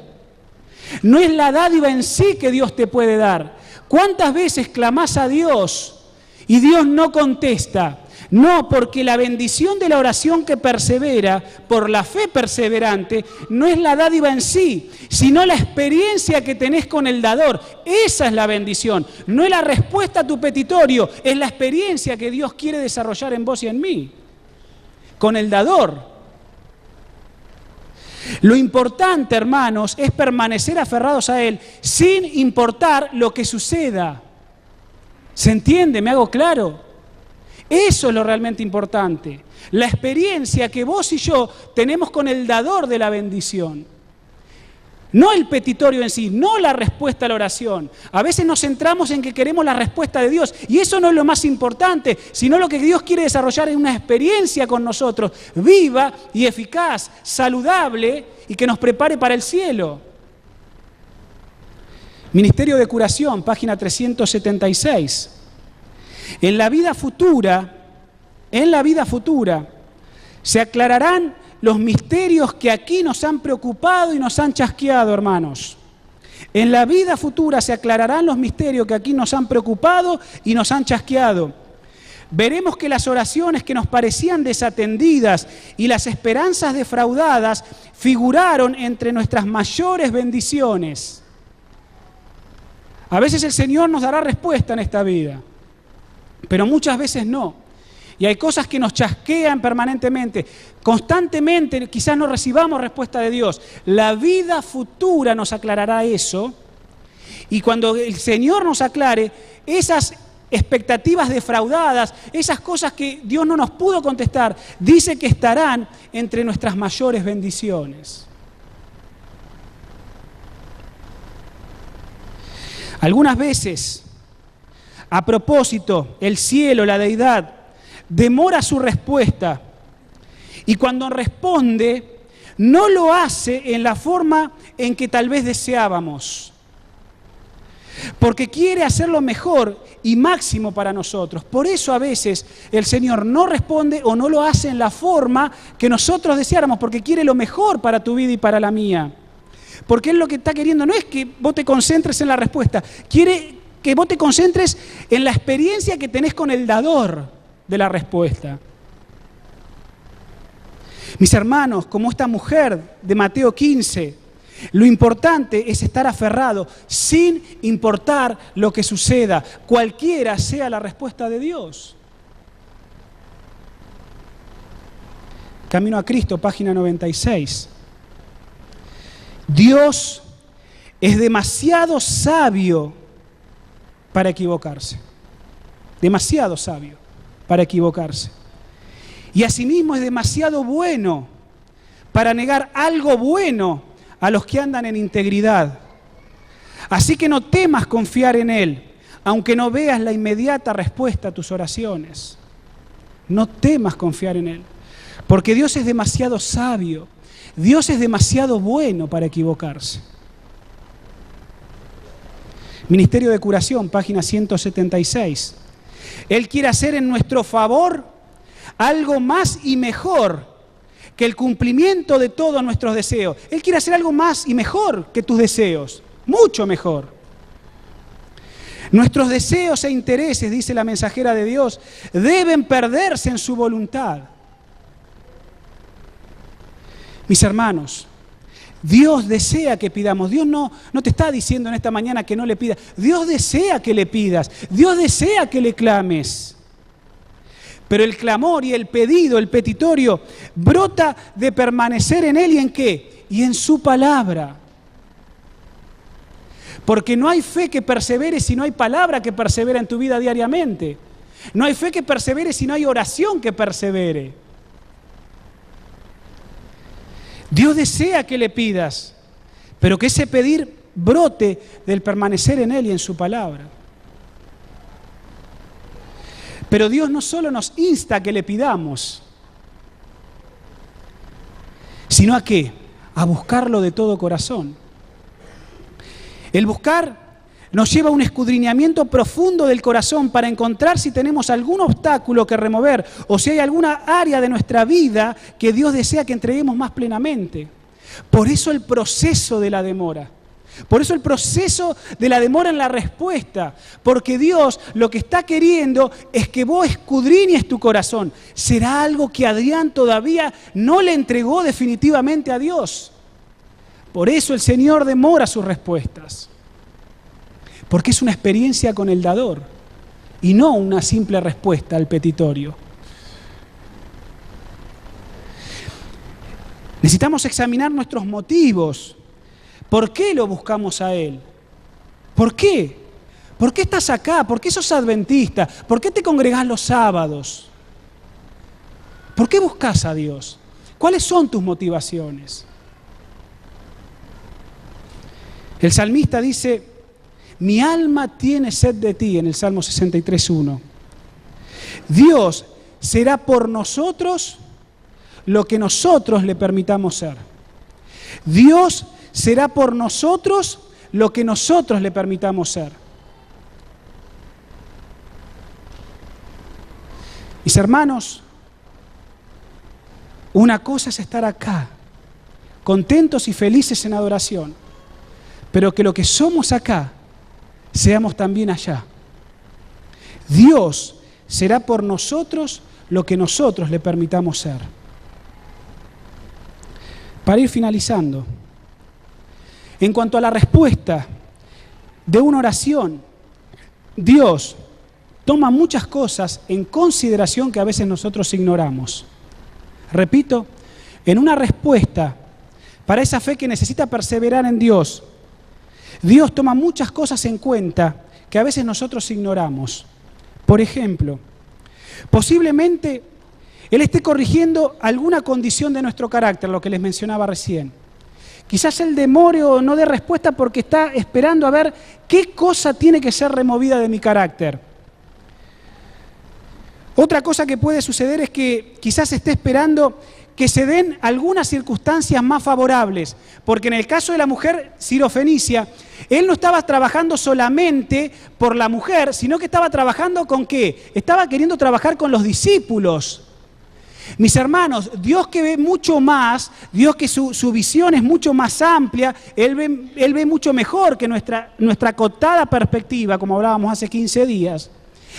no es la dádiva en sí que Dios te puede dar. ¿Cuántas veces clamás a Dios y Dios no contesta? No, porque la bendición de la oración que persevera, por la fe perseverante, no es la dádiva en sí, sino la experiencia que tenés con el dador. Esa es la bendición. No es la respuesta a tu petitorio, es la experiencia que Dios quiere desarrollar en vos y en mí, con el dador. Lo importante, hermanos, es permanecer aferrados a Él sin importar lo que suceda. ¿Se entiende? ¿Me hago claro? Eso es lo realmente importante. La experiencia que vos y yo tenemos con el dador de la bendición. No el petitorio en sí, no la respuesta a la oración. A veces nos centramos en que queremos la respuesta de Dios y eso no es lo más importante, sino lo que Dios quiere desarrollar en una experiencia con nosotros, viva y eficaz, saludable y que nos prepare para el cielo. Ministerio de Curación, página 376. En la vida futura, se aclararán los misterios que aquí nos han preocupado y nos han chasqueado, hermanos. En la vida futura se aclararán los misterios que aquí nos han preocupado y nos han chasqueado. Veremos que las oraciones que nos parecían desatendidas y las esperanzas defraudadas figuraron entre nuestras mayores bendiciones. A veces el Señor nos dará respuesta en esta vida, pero muchas veces no. Y hay cosas que nos chasquean permanentemente. Constantemente quizás no recibamos respuesta de Dios. La vida futura nos aclarará eso. Y cuando el Señor nos aclare, esas expectativas defraudadas, esas cosas que Dios no nos pudo contestar, dice que estarán entre nuestras mayores bendiciones. Algunas veces, a propósito, el cielo, la deidad, demora su respuesta y cuando responde no lo hace en la forma en que tal vez deseábamos, porque quiere hacerlo mejor y máximo para nosotros. Por eso a veces el Señor no responde o no lo hace en la forma que nosotros deseáramos, porque quiere lo mejor para tu vida y para la mía. Porque Él lo que está queriendo no es que vos te concentres en la respuesta, quiere que vos te concentres en la experiencia que tenés con el dador de la respuesta. Mis hermanos, como esta mujer de Mateo 15, Lo importante es estar aferrado sin importar lo que suceda, cualquiera sea la respuesta de Dios. Camino a Cristo, página 96. Dios es demasiado sabio para equivocarse. Demasiado sabio para equivocarse. Y asimismo es demasiado bueno para negar algo bueno a los que andan en integridad. Así que no temas confiar en Él, aunque no veas la inmediata respuesta a tus oraciones. No temas confiar en Él, porque Dios es demasiado sabio, Dios es demasiado bueno para equivocarse. Ministerio de Curación, página 176. Él quiere hacer en nuestro favor algo más y mejor que el cumplimiento de todos nuestros deseos. Él quiere hacer algo más y mejor que tus deseos, mucho mejor. Nuestros deseos e intereses, dice la mensajera de Dios, deben perderse en su voluntad. Mis hermanos, Dios desea que pidamos. Dios no te está diciendo en esta mañana que no le pidas. Dios desea que le pidas. Dios desea que le clames. Pero el clamor y el pedido, el petitorio, brota de permanecer en Él. ¿Y en qué? Y en su palabra. Porque no hay fe que persevere si no hay palabra que persevera en tu vida diariamente. No hay fe que persevere si no hay oración que persevere. Dios desea que le pidas, pero que ese pedir brote del permanecer en Él y en su palabra. Pero Dios no solo nos insta a que le pidamos, sino a qué? A buscarlo de todo corazón. El buscar nos lleva a un escudriñamiento profundo del corazón para encontrar si tenemos algún obstáculo que remover o si hay alguna área de nuestra vida que Dios desea que entreguemos más plenamente. Por eso el proceso de la demora. Por eso el proceso de la demora en la respuesta. Porque Dios lo que está queriendo es que vos escudriñes tu corazón. ¿Será algo que Adrián todavía no le entregó definitivamente a Dios? Por eso el Señor demora sus respuestas. Porque es una experiencia con el dador y no una simple respuesta al petitorio. Necesitamos examinar nuestros motivos. ¿Por qué lo buscamos a Él? ¿Por qué? ¿Por qué estás acá? ¿Por qué sos adventista? ¿Por qué te congregás los sábados? ¿Por qué buscas a Dios? ¿Cuáles son tus motivaciones? El salmista dice: mi alma tiene sed de ti, en el Salmo 63:1. Dios será por nosotros lo que nosotros le permitamos ser. Dios será por nosotros lo que nosotros le permitamos ser. Mis hermanos, una cosa es estar acá, contentos y felices en adoración, pero que lo que somos acá seamos también allá. Dios será por nosotros lo que nosotros le permitamos ser. Para ir finalizando, en cuanto a la respuesta de una oración, Dios toma muchas cosas en consideración que a veces nosotros ignoramos. Repito, en una respuesta para esa fe que necesita perseverar en Dios, Dios toma muchas cosas en cuenta que a veces nosotros ignoramos. Por ejemplo, posiblemente Él esté corrigiendo alguna condición de nuestro carácter, lo que les mencionaba recién. Quizás Él demore o no dé respuesta porque está esperando a ver qué cosa tiene que ser removida de mi carácter. Otra cosa que puede suceder es que quizás esté esperando que se den algunas circunstancias más favorables, porque en el caso de la mujer sirofenicia, Él no estaba trabajando solamente por la mujer, sino que estaba trabajando ¿con qué? Estaba queriendo trabajar con los discípulos. Mis hermanos, Dios que ve mucho más, Dios que su visión es mucho más amplia, Él ve mucho mejor que nuestra acotada perspectiva, como hablábamos hace 15 días.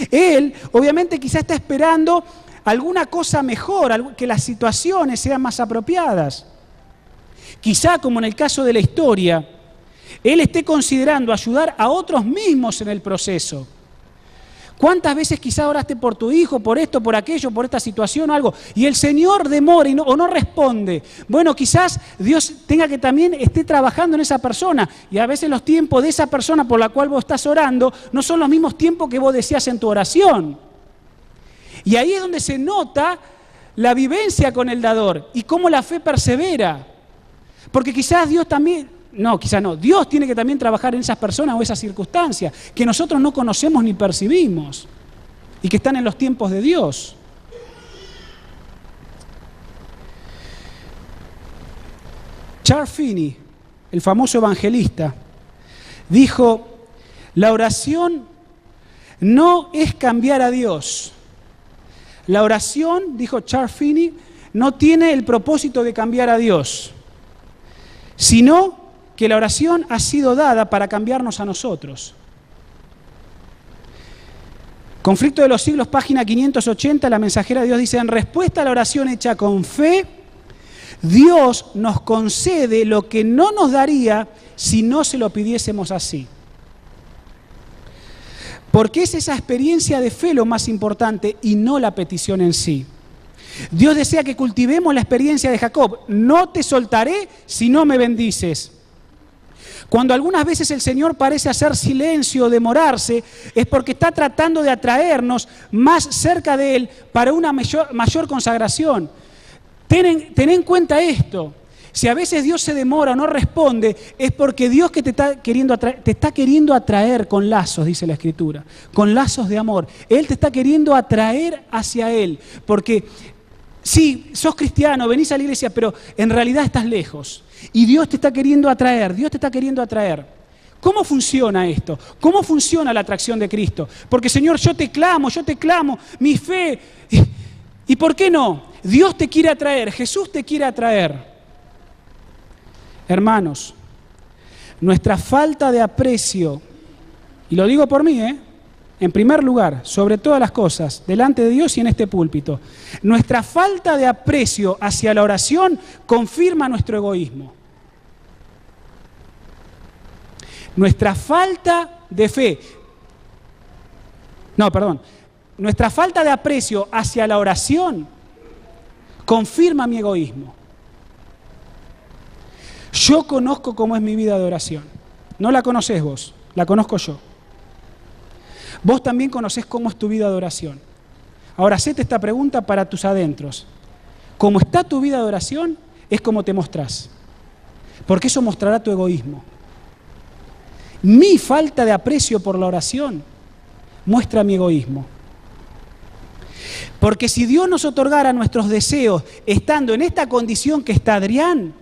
Él, obviamente, quizá está esperando alguna cosa mejor, que las situaciones sean más apropiadas. quizá como en el caso de la historia, Él esté considerando ayudar a otros mismos en el proceso. ¿Cuántas veces quizá oraste por tu hijo, por esto, por aquello, por esta situación o algo, y el Señor demora o no responde? Bueno, quizás Dios tenga que también esté trabajando en esa persona, y a veces los tiempos de esa persona por la cual vos estás orando no son los mismos tiempos que vos deseas en tu oración. Y ahí es donde se nota la vivencia con el dador y cómo la fe persevera. Porque quizás Dios también... No, quizás no. Dios tiene que también trabajar en esas personas o esas circunstancias que nosotros no conocemos ni percibimos y que están en los tiempos de Dios. Charles Finney, el famoso evangelista, dijo: la oración no es cambiar a Dios. La oración, dijo Charles Finney, no tiene el propósito de cambiar a Dios, sino que la oración ha sido dada para cambiarnos a nosotros. Conflicto de los siglos, página 580, la mensajera de Dios dice: en respuesta a la oración hecha con fe, Dios nos concede lo que no nos daría si no se lo pidiésemos así. Porque es esa experiencia de fe lo más importante y no la petición en sí. Dios desea que cultivemos la experiencia de Jacob: no te soltaré si no me bendices. Cuando algunas veces el Señor parece hacer silencio o demorarse, es porque está tratando de atraernos más cerca de Él para una mayor consagración. Ten en cuenta esto. Si a veces Dios se demora o no responde, es porque Dios que te está queriendo atraer con lazos, dice la Escritura, con lazos de amor. Él te está queriendo atraer hacia Él, porque sí, sos cristiano, venís a la iglesia, pero en realidad estás lejos. Y Dios te está queriendo atraer, Dios te está queriendo atraer. ¿Cómo funciona esto? ¿Cómo funciona la atracción de Cristo? Porque, Señor, yo te clamo, mi fe. ¿Y por qué no? Dios te quiere atraer, Jesús te quiere atraer. Hermanos, nuestra falta de aprecio, y lo digo por mí, en primer lugar, sobre todas las cosas, delante de Dios y en este púlpito, nuestra falta de aprecio hacia la oración confirma nuestro egoísmo. Nuestra falta de fe, nuestra falta de aprecio hacia la oración confirma mi egoísmo. Yo conozco cómo es mi vida de oración. No la conocés vos, la conozco yo. Vos también conocés cómo es tu vida de oración. Ahora, hacete esta pregunta para tus adentros. ¿Cómo está tu vida de oración? Es como te mostrás. Porque eso mostrará tu egoísmo. Mi falta de aprecio por la oración muestra mi egoísmo. Porque si Dios nos otorgara nuestros deseos estando en esta condición que está Adrián,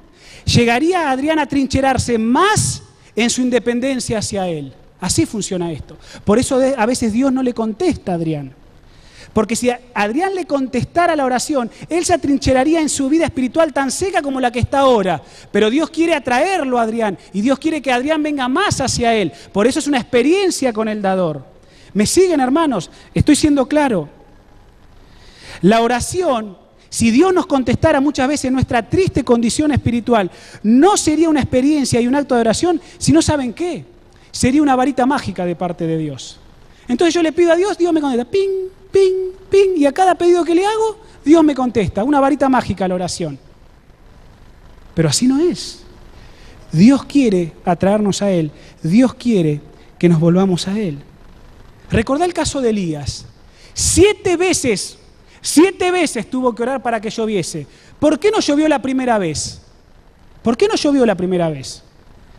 llegaría Adrián a trincherarse más en su independencia hacia Él. Así funciona esto. Por eso a veces Dios no le contesta a Adrián. Porque si Adrián le contestara la oración, él se atrincheraría en su vida espiritual tan seca como la que está ahora. Pero Dios quiere atraerlo a Adrián y Dios quiere que Adrián venga más hacia él. Por eso es una experiencia con el dador. ¿Me siguen, hermanos? Estoy siendo claro. La oración, si Dios nos contestara muchas veces nuestra triste condición espiritual, no sería una experiencia y un acto de oración, sino ¿saben qué? Sería una varita mágica de parte de Dios. Entonces yo le pido a Dios, Dios me contesta, ping, ping, ping, y a cada pedido que le hago, Dios me contesta. Una varita mágica la oración. Pero así no es. Dios quiere atraernos a Él. Dios quiere que nos volvamos a Él. Recordá el caso de Elías. 7 veces tuvo que orar para que lloviese. ¿Por qué no llovió la primera vez? ¿Por qué no llovió la primera vez?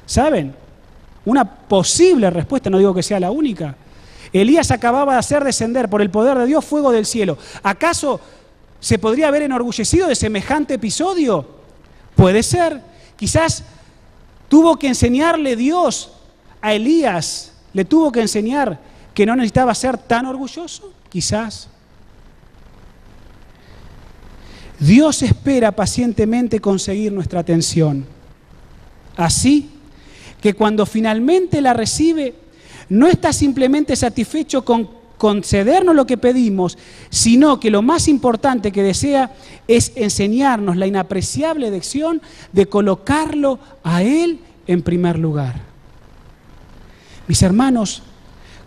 ¿Saben? Una posible respuesta, no digo que sea la única. Elías acababa de hacer descender por el poder de Dios fuego del cielo. ¿Acaso se podría haber enorgullecido de semejante episodio? Puede ser. Quizás tuvo que enseñarle Dios a Elías, le tuvo que enseñar que no necesitaba ser tan orgulloso. Quizás. Dios espera pacientemente conseguir nuestra atención. Así que cuando finalmente la recibe, no está simplemente satisfecho con concedernos lo que pedimos, sino que lo más importante que desea es enseñarnos la inapreciable lección de colocarlo a Él en primer lugar. Mis hermanos,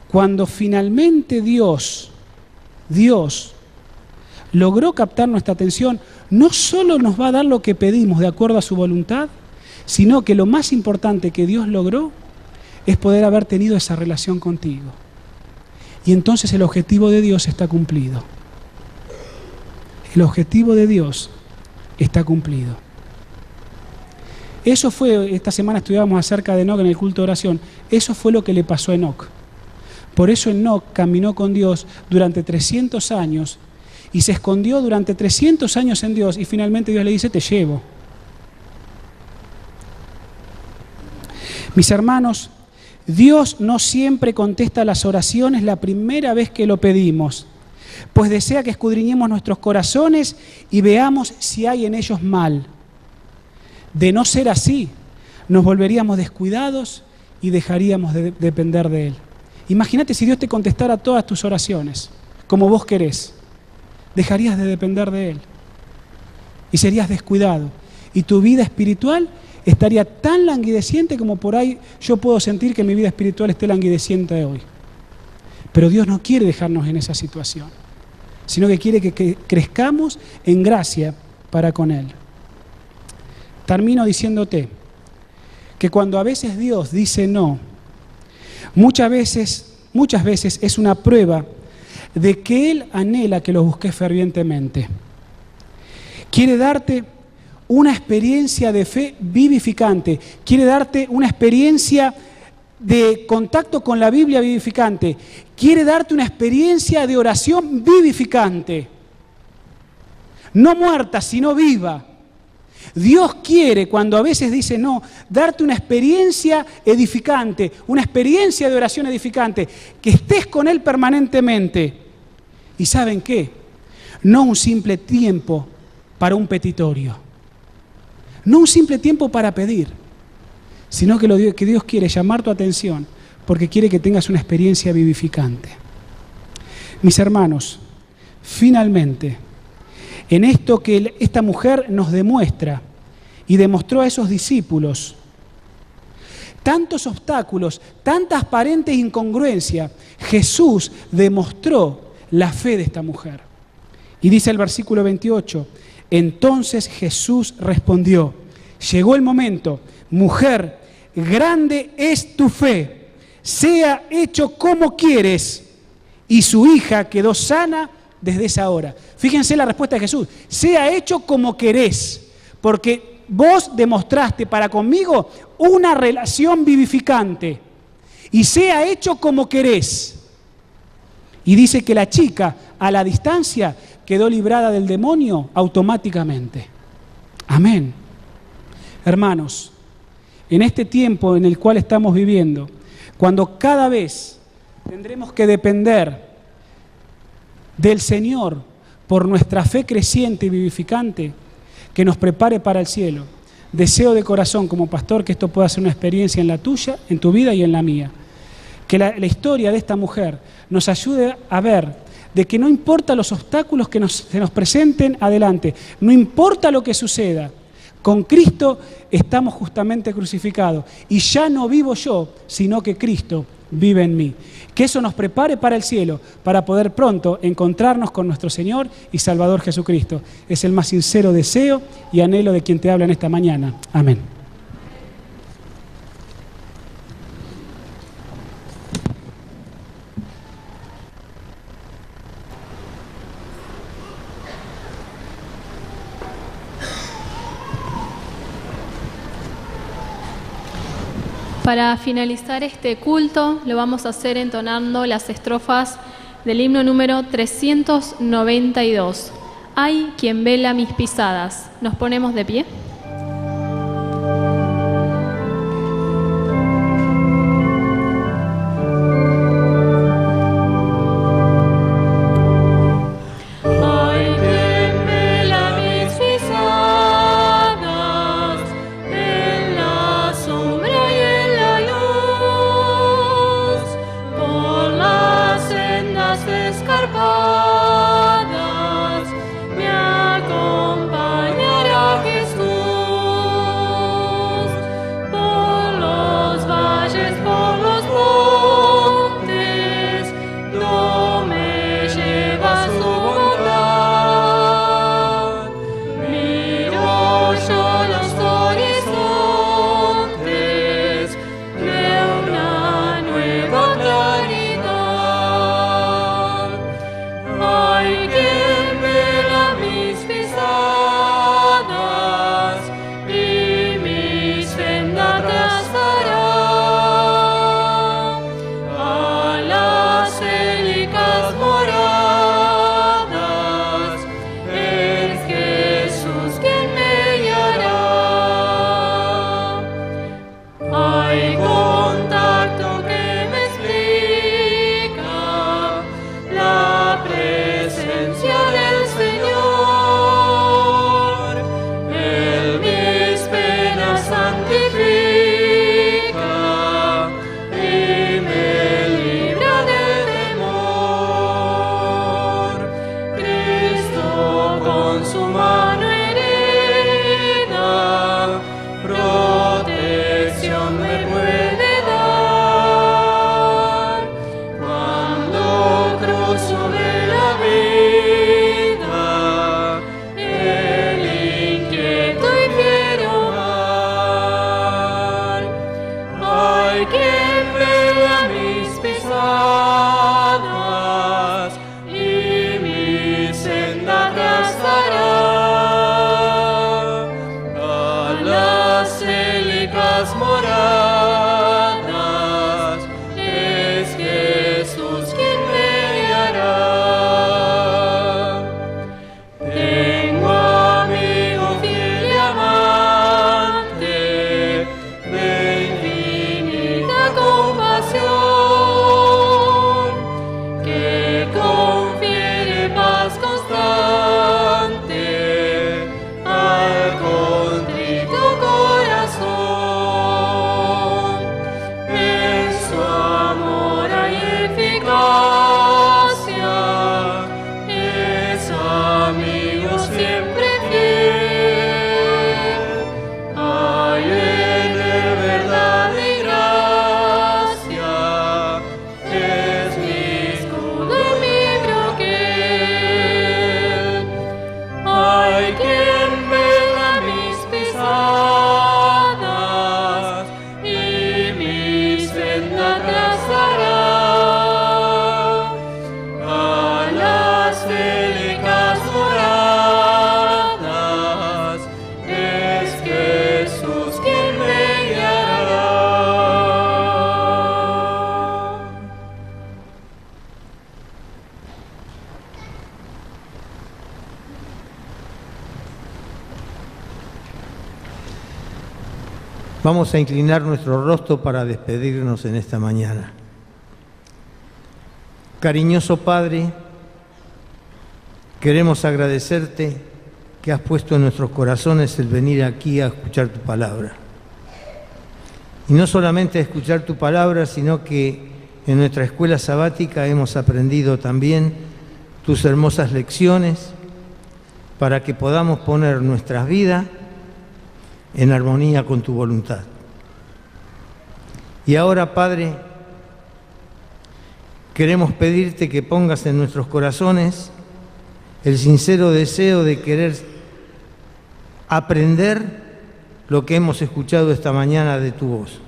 cuando finalmente Dios logró captar nuestra atención, no solo nos va a dar lo que pedimos de acuerdo a su voluntad, sino que lo más importante que Dios logró es poder haber tenido esa relación contigo. Y entonces el objetivo de Dios está cumplido. El objetivo de Dios está cumplido. Eso fue, esta semana estudiábamos acerca de Enoc en el culto de oración, eso fue lo que le pasó a Enoc. Por eso Enoc caminó con Dios durante 300 años y se escondió durante 300 años en Dios y finalmente Dios le dice, te llevo. Mis hermanos, Dios no siempre contesta las oraciones la primera vez que lo pedimos, pues desea que escudriñemos nuestros corazones y veamos si hay en ellos mal. De no ser así, nos volveríamos descuidados y dejaríamos de depender de Él. Imagínate si Dios te contestara todas tus oraciones, como vos querés. Dejarías de depender de Él y serías descuidado. Y tu vida espiritual estaría tan languideciente como por ahí yo puedo sentir que mi vida espiritual esté languideciente hoy. Pero Dios no quiere dejarnos en esa situación, sino que quiere que crezcamos en gracia para con Él. Termino diciéndote que cuando a veces Dios dice no, muchas veces es una prueba de que Él anhela que lo busques fervientemente. Quiere darte una experiencia de fe vivificante, quiere darte una experiencia de contacto con la Biblia vivificante, quiere darte una experiencia de oración vivificante, no muerta, sino viva. Dios quiere, cuando a veces dice no, darte una experiencia edificante, una experiencia de oración edificante, que estés con Él permanentemente. ¿Y saben qué? No un simple tiempo para un petitorio, no un simple tiempo para pedir, sino que Dios quiere llamar tu atención porque quiere que tengas una experiencia vivificante. Mis hermanos, finalmente, en esto que esta mujer nos demuestra y demostró a esos discípulos, tantos obstáculos, tanta aparente incongruencia, Jesús demostró la fe de esta mujer. Y dice el versículo 28, entonces Jesús respondió, llegó el momento, mujer, grande es tu fe, sea hecho como quieres. Y su hija quedó sana desde esa hora. Fíjense la respuesta de Jesús, sea hecho como querés, porque vos demostraste para conmigo una relación vivificante, y sea hecho como querés. Y dice que la chica, a la distancia, quedó librada del demonio automáticamente. Amén. Hermanos, en este tiempo en el cual estamos viviendo, cuando cada vez tendremos que depender del Señor por nuestra fe creciente y vivificante, que nos prepare para el cielo. Deseo de corazón como pastor que esto pueda ser una experiencia en la tuya, en tu vida y en la mía. Que la historia de esta mujer nos ayude a ver de que no importa los obstáculos que se nos presenten adelante, no importa lo que suceda, con Cristo estamos justamente crucificados y ya no vivo yo, sino que Cristo vive en mí. Que eso nos prepare para el cielo, para poder pronto encontrarnos con nuestro Señor y Salvador Jesucristo. Es el más sincero deseo y anhelo de quien te habla en esta mañana. Amén. Para finalizar este culto, lo vamos a hacer entonando las estrofas del himno número 392. Hay quien vela mis pisadas. ¿Nos ponemos de pie? Por las sendas de escarpadas, me acompañará Jesús. Por los valles, por los montes, no me lleva su bondad. Miro yo los horizontes de una nueva claridad. Hay quien vela mis pisadas y mis sendas trazará. A las célicas moradas es Jesús quien me guiará. Hay contacto que me explica la presencia del Señor. Él mis penas santifica y me libra del temor. Cristo con su mano herida protección me puede dar. Cuando cruzo de la vida el inquieto y fiero mar, hay quien vela mis pisadas y mi senda trazará. A las célicas moradas es Jesús quien me guiará. Tengo amigo fiel y amante de infinita compasión, que confiere paz constante al contrito corazón. En su amor hay eficacia, es amigo siempre fiel. Hay en él verdad y gracia, es mi escudo y mi broquel. Hay quien vela mis pisadas y mi senda trazará. A las célicas moradas es Jesús quien me guiará. Vamos a inclinar nuestro rostro para despedirnos en esta mañana. Cariñoso Padre, queremos agradecerte que has puesto en nuestros corazones el venir aquí a escuchar tu palabra. Y no solamente a escuchar tu palabra, sino que en nuestra escuela sabática hemos aprendido también tus hermosas lecciones para que podamos poner nuestras vidas en armonía con tu voluntad. Y ahora, Padre, queremos pedirte que pongas en nuestros corazones el sincero deseo de querer aprender lo que hemos escuchado esta mañana de tu voz.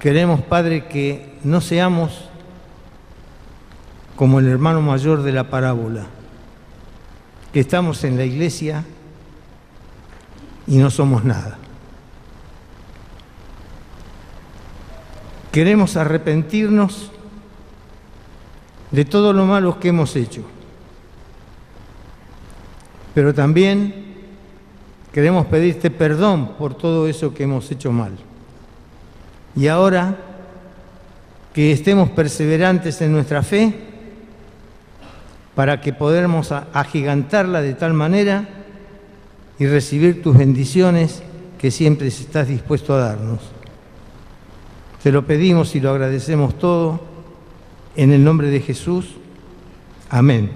Queremos, Padre, que no seamos como el hermano mayor de la parábola, que estamos en la iglesia y no somos nada. Queremos arrepentirnos de todo lo malo que hemos hecho, pero también queremos pedirte perdón por todo eso que hemos hecho mal. Y ahora que estemos perseverantes en nuestra fe para que podamos agigantarla de tal manera y recibir tus bendiciones que siempre estás dispuesto a darnos. Te lo pedimos y lo agradecemos todo En el nombre de Jesús, amén.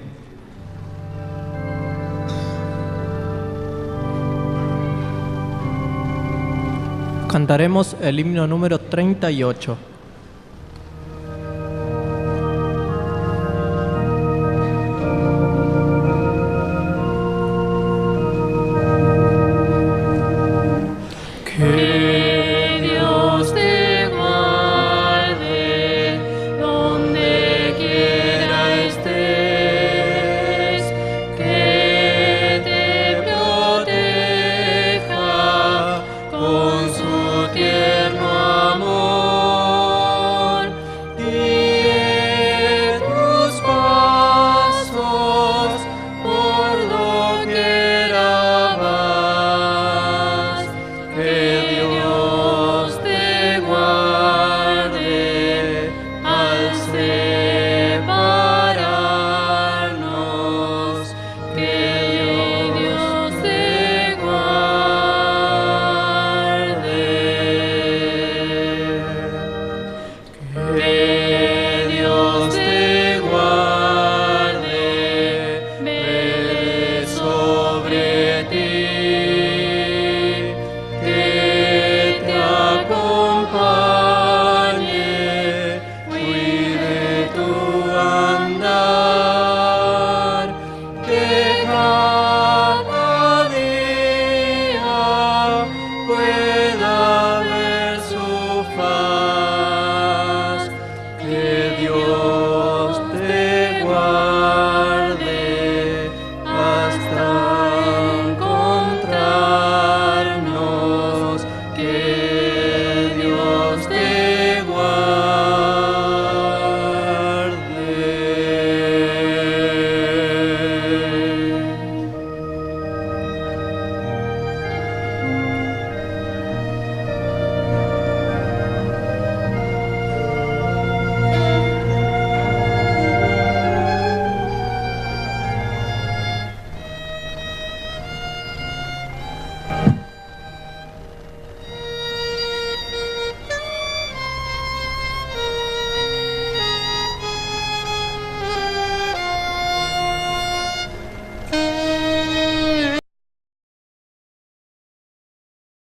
Cantaremos el himno número 38.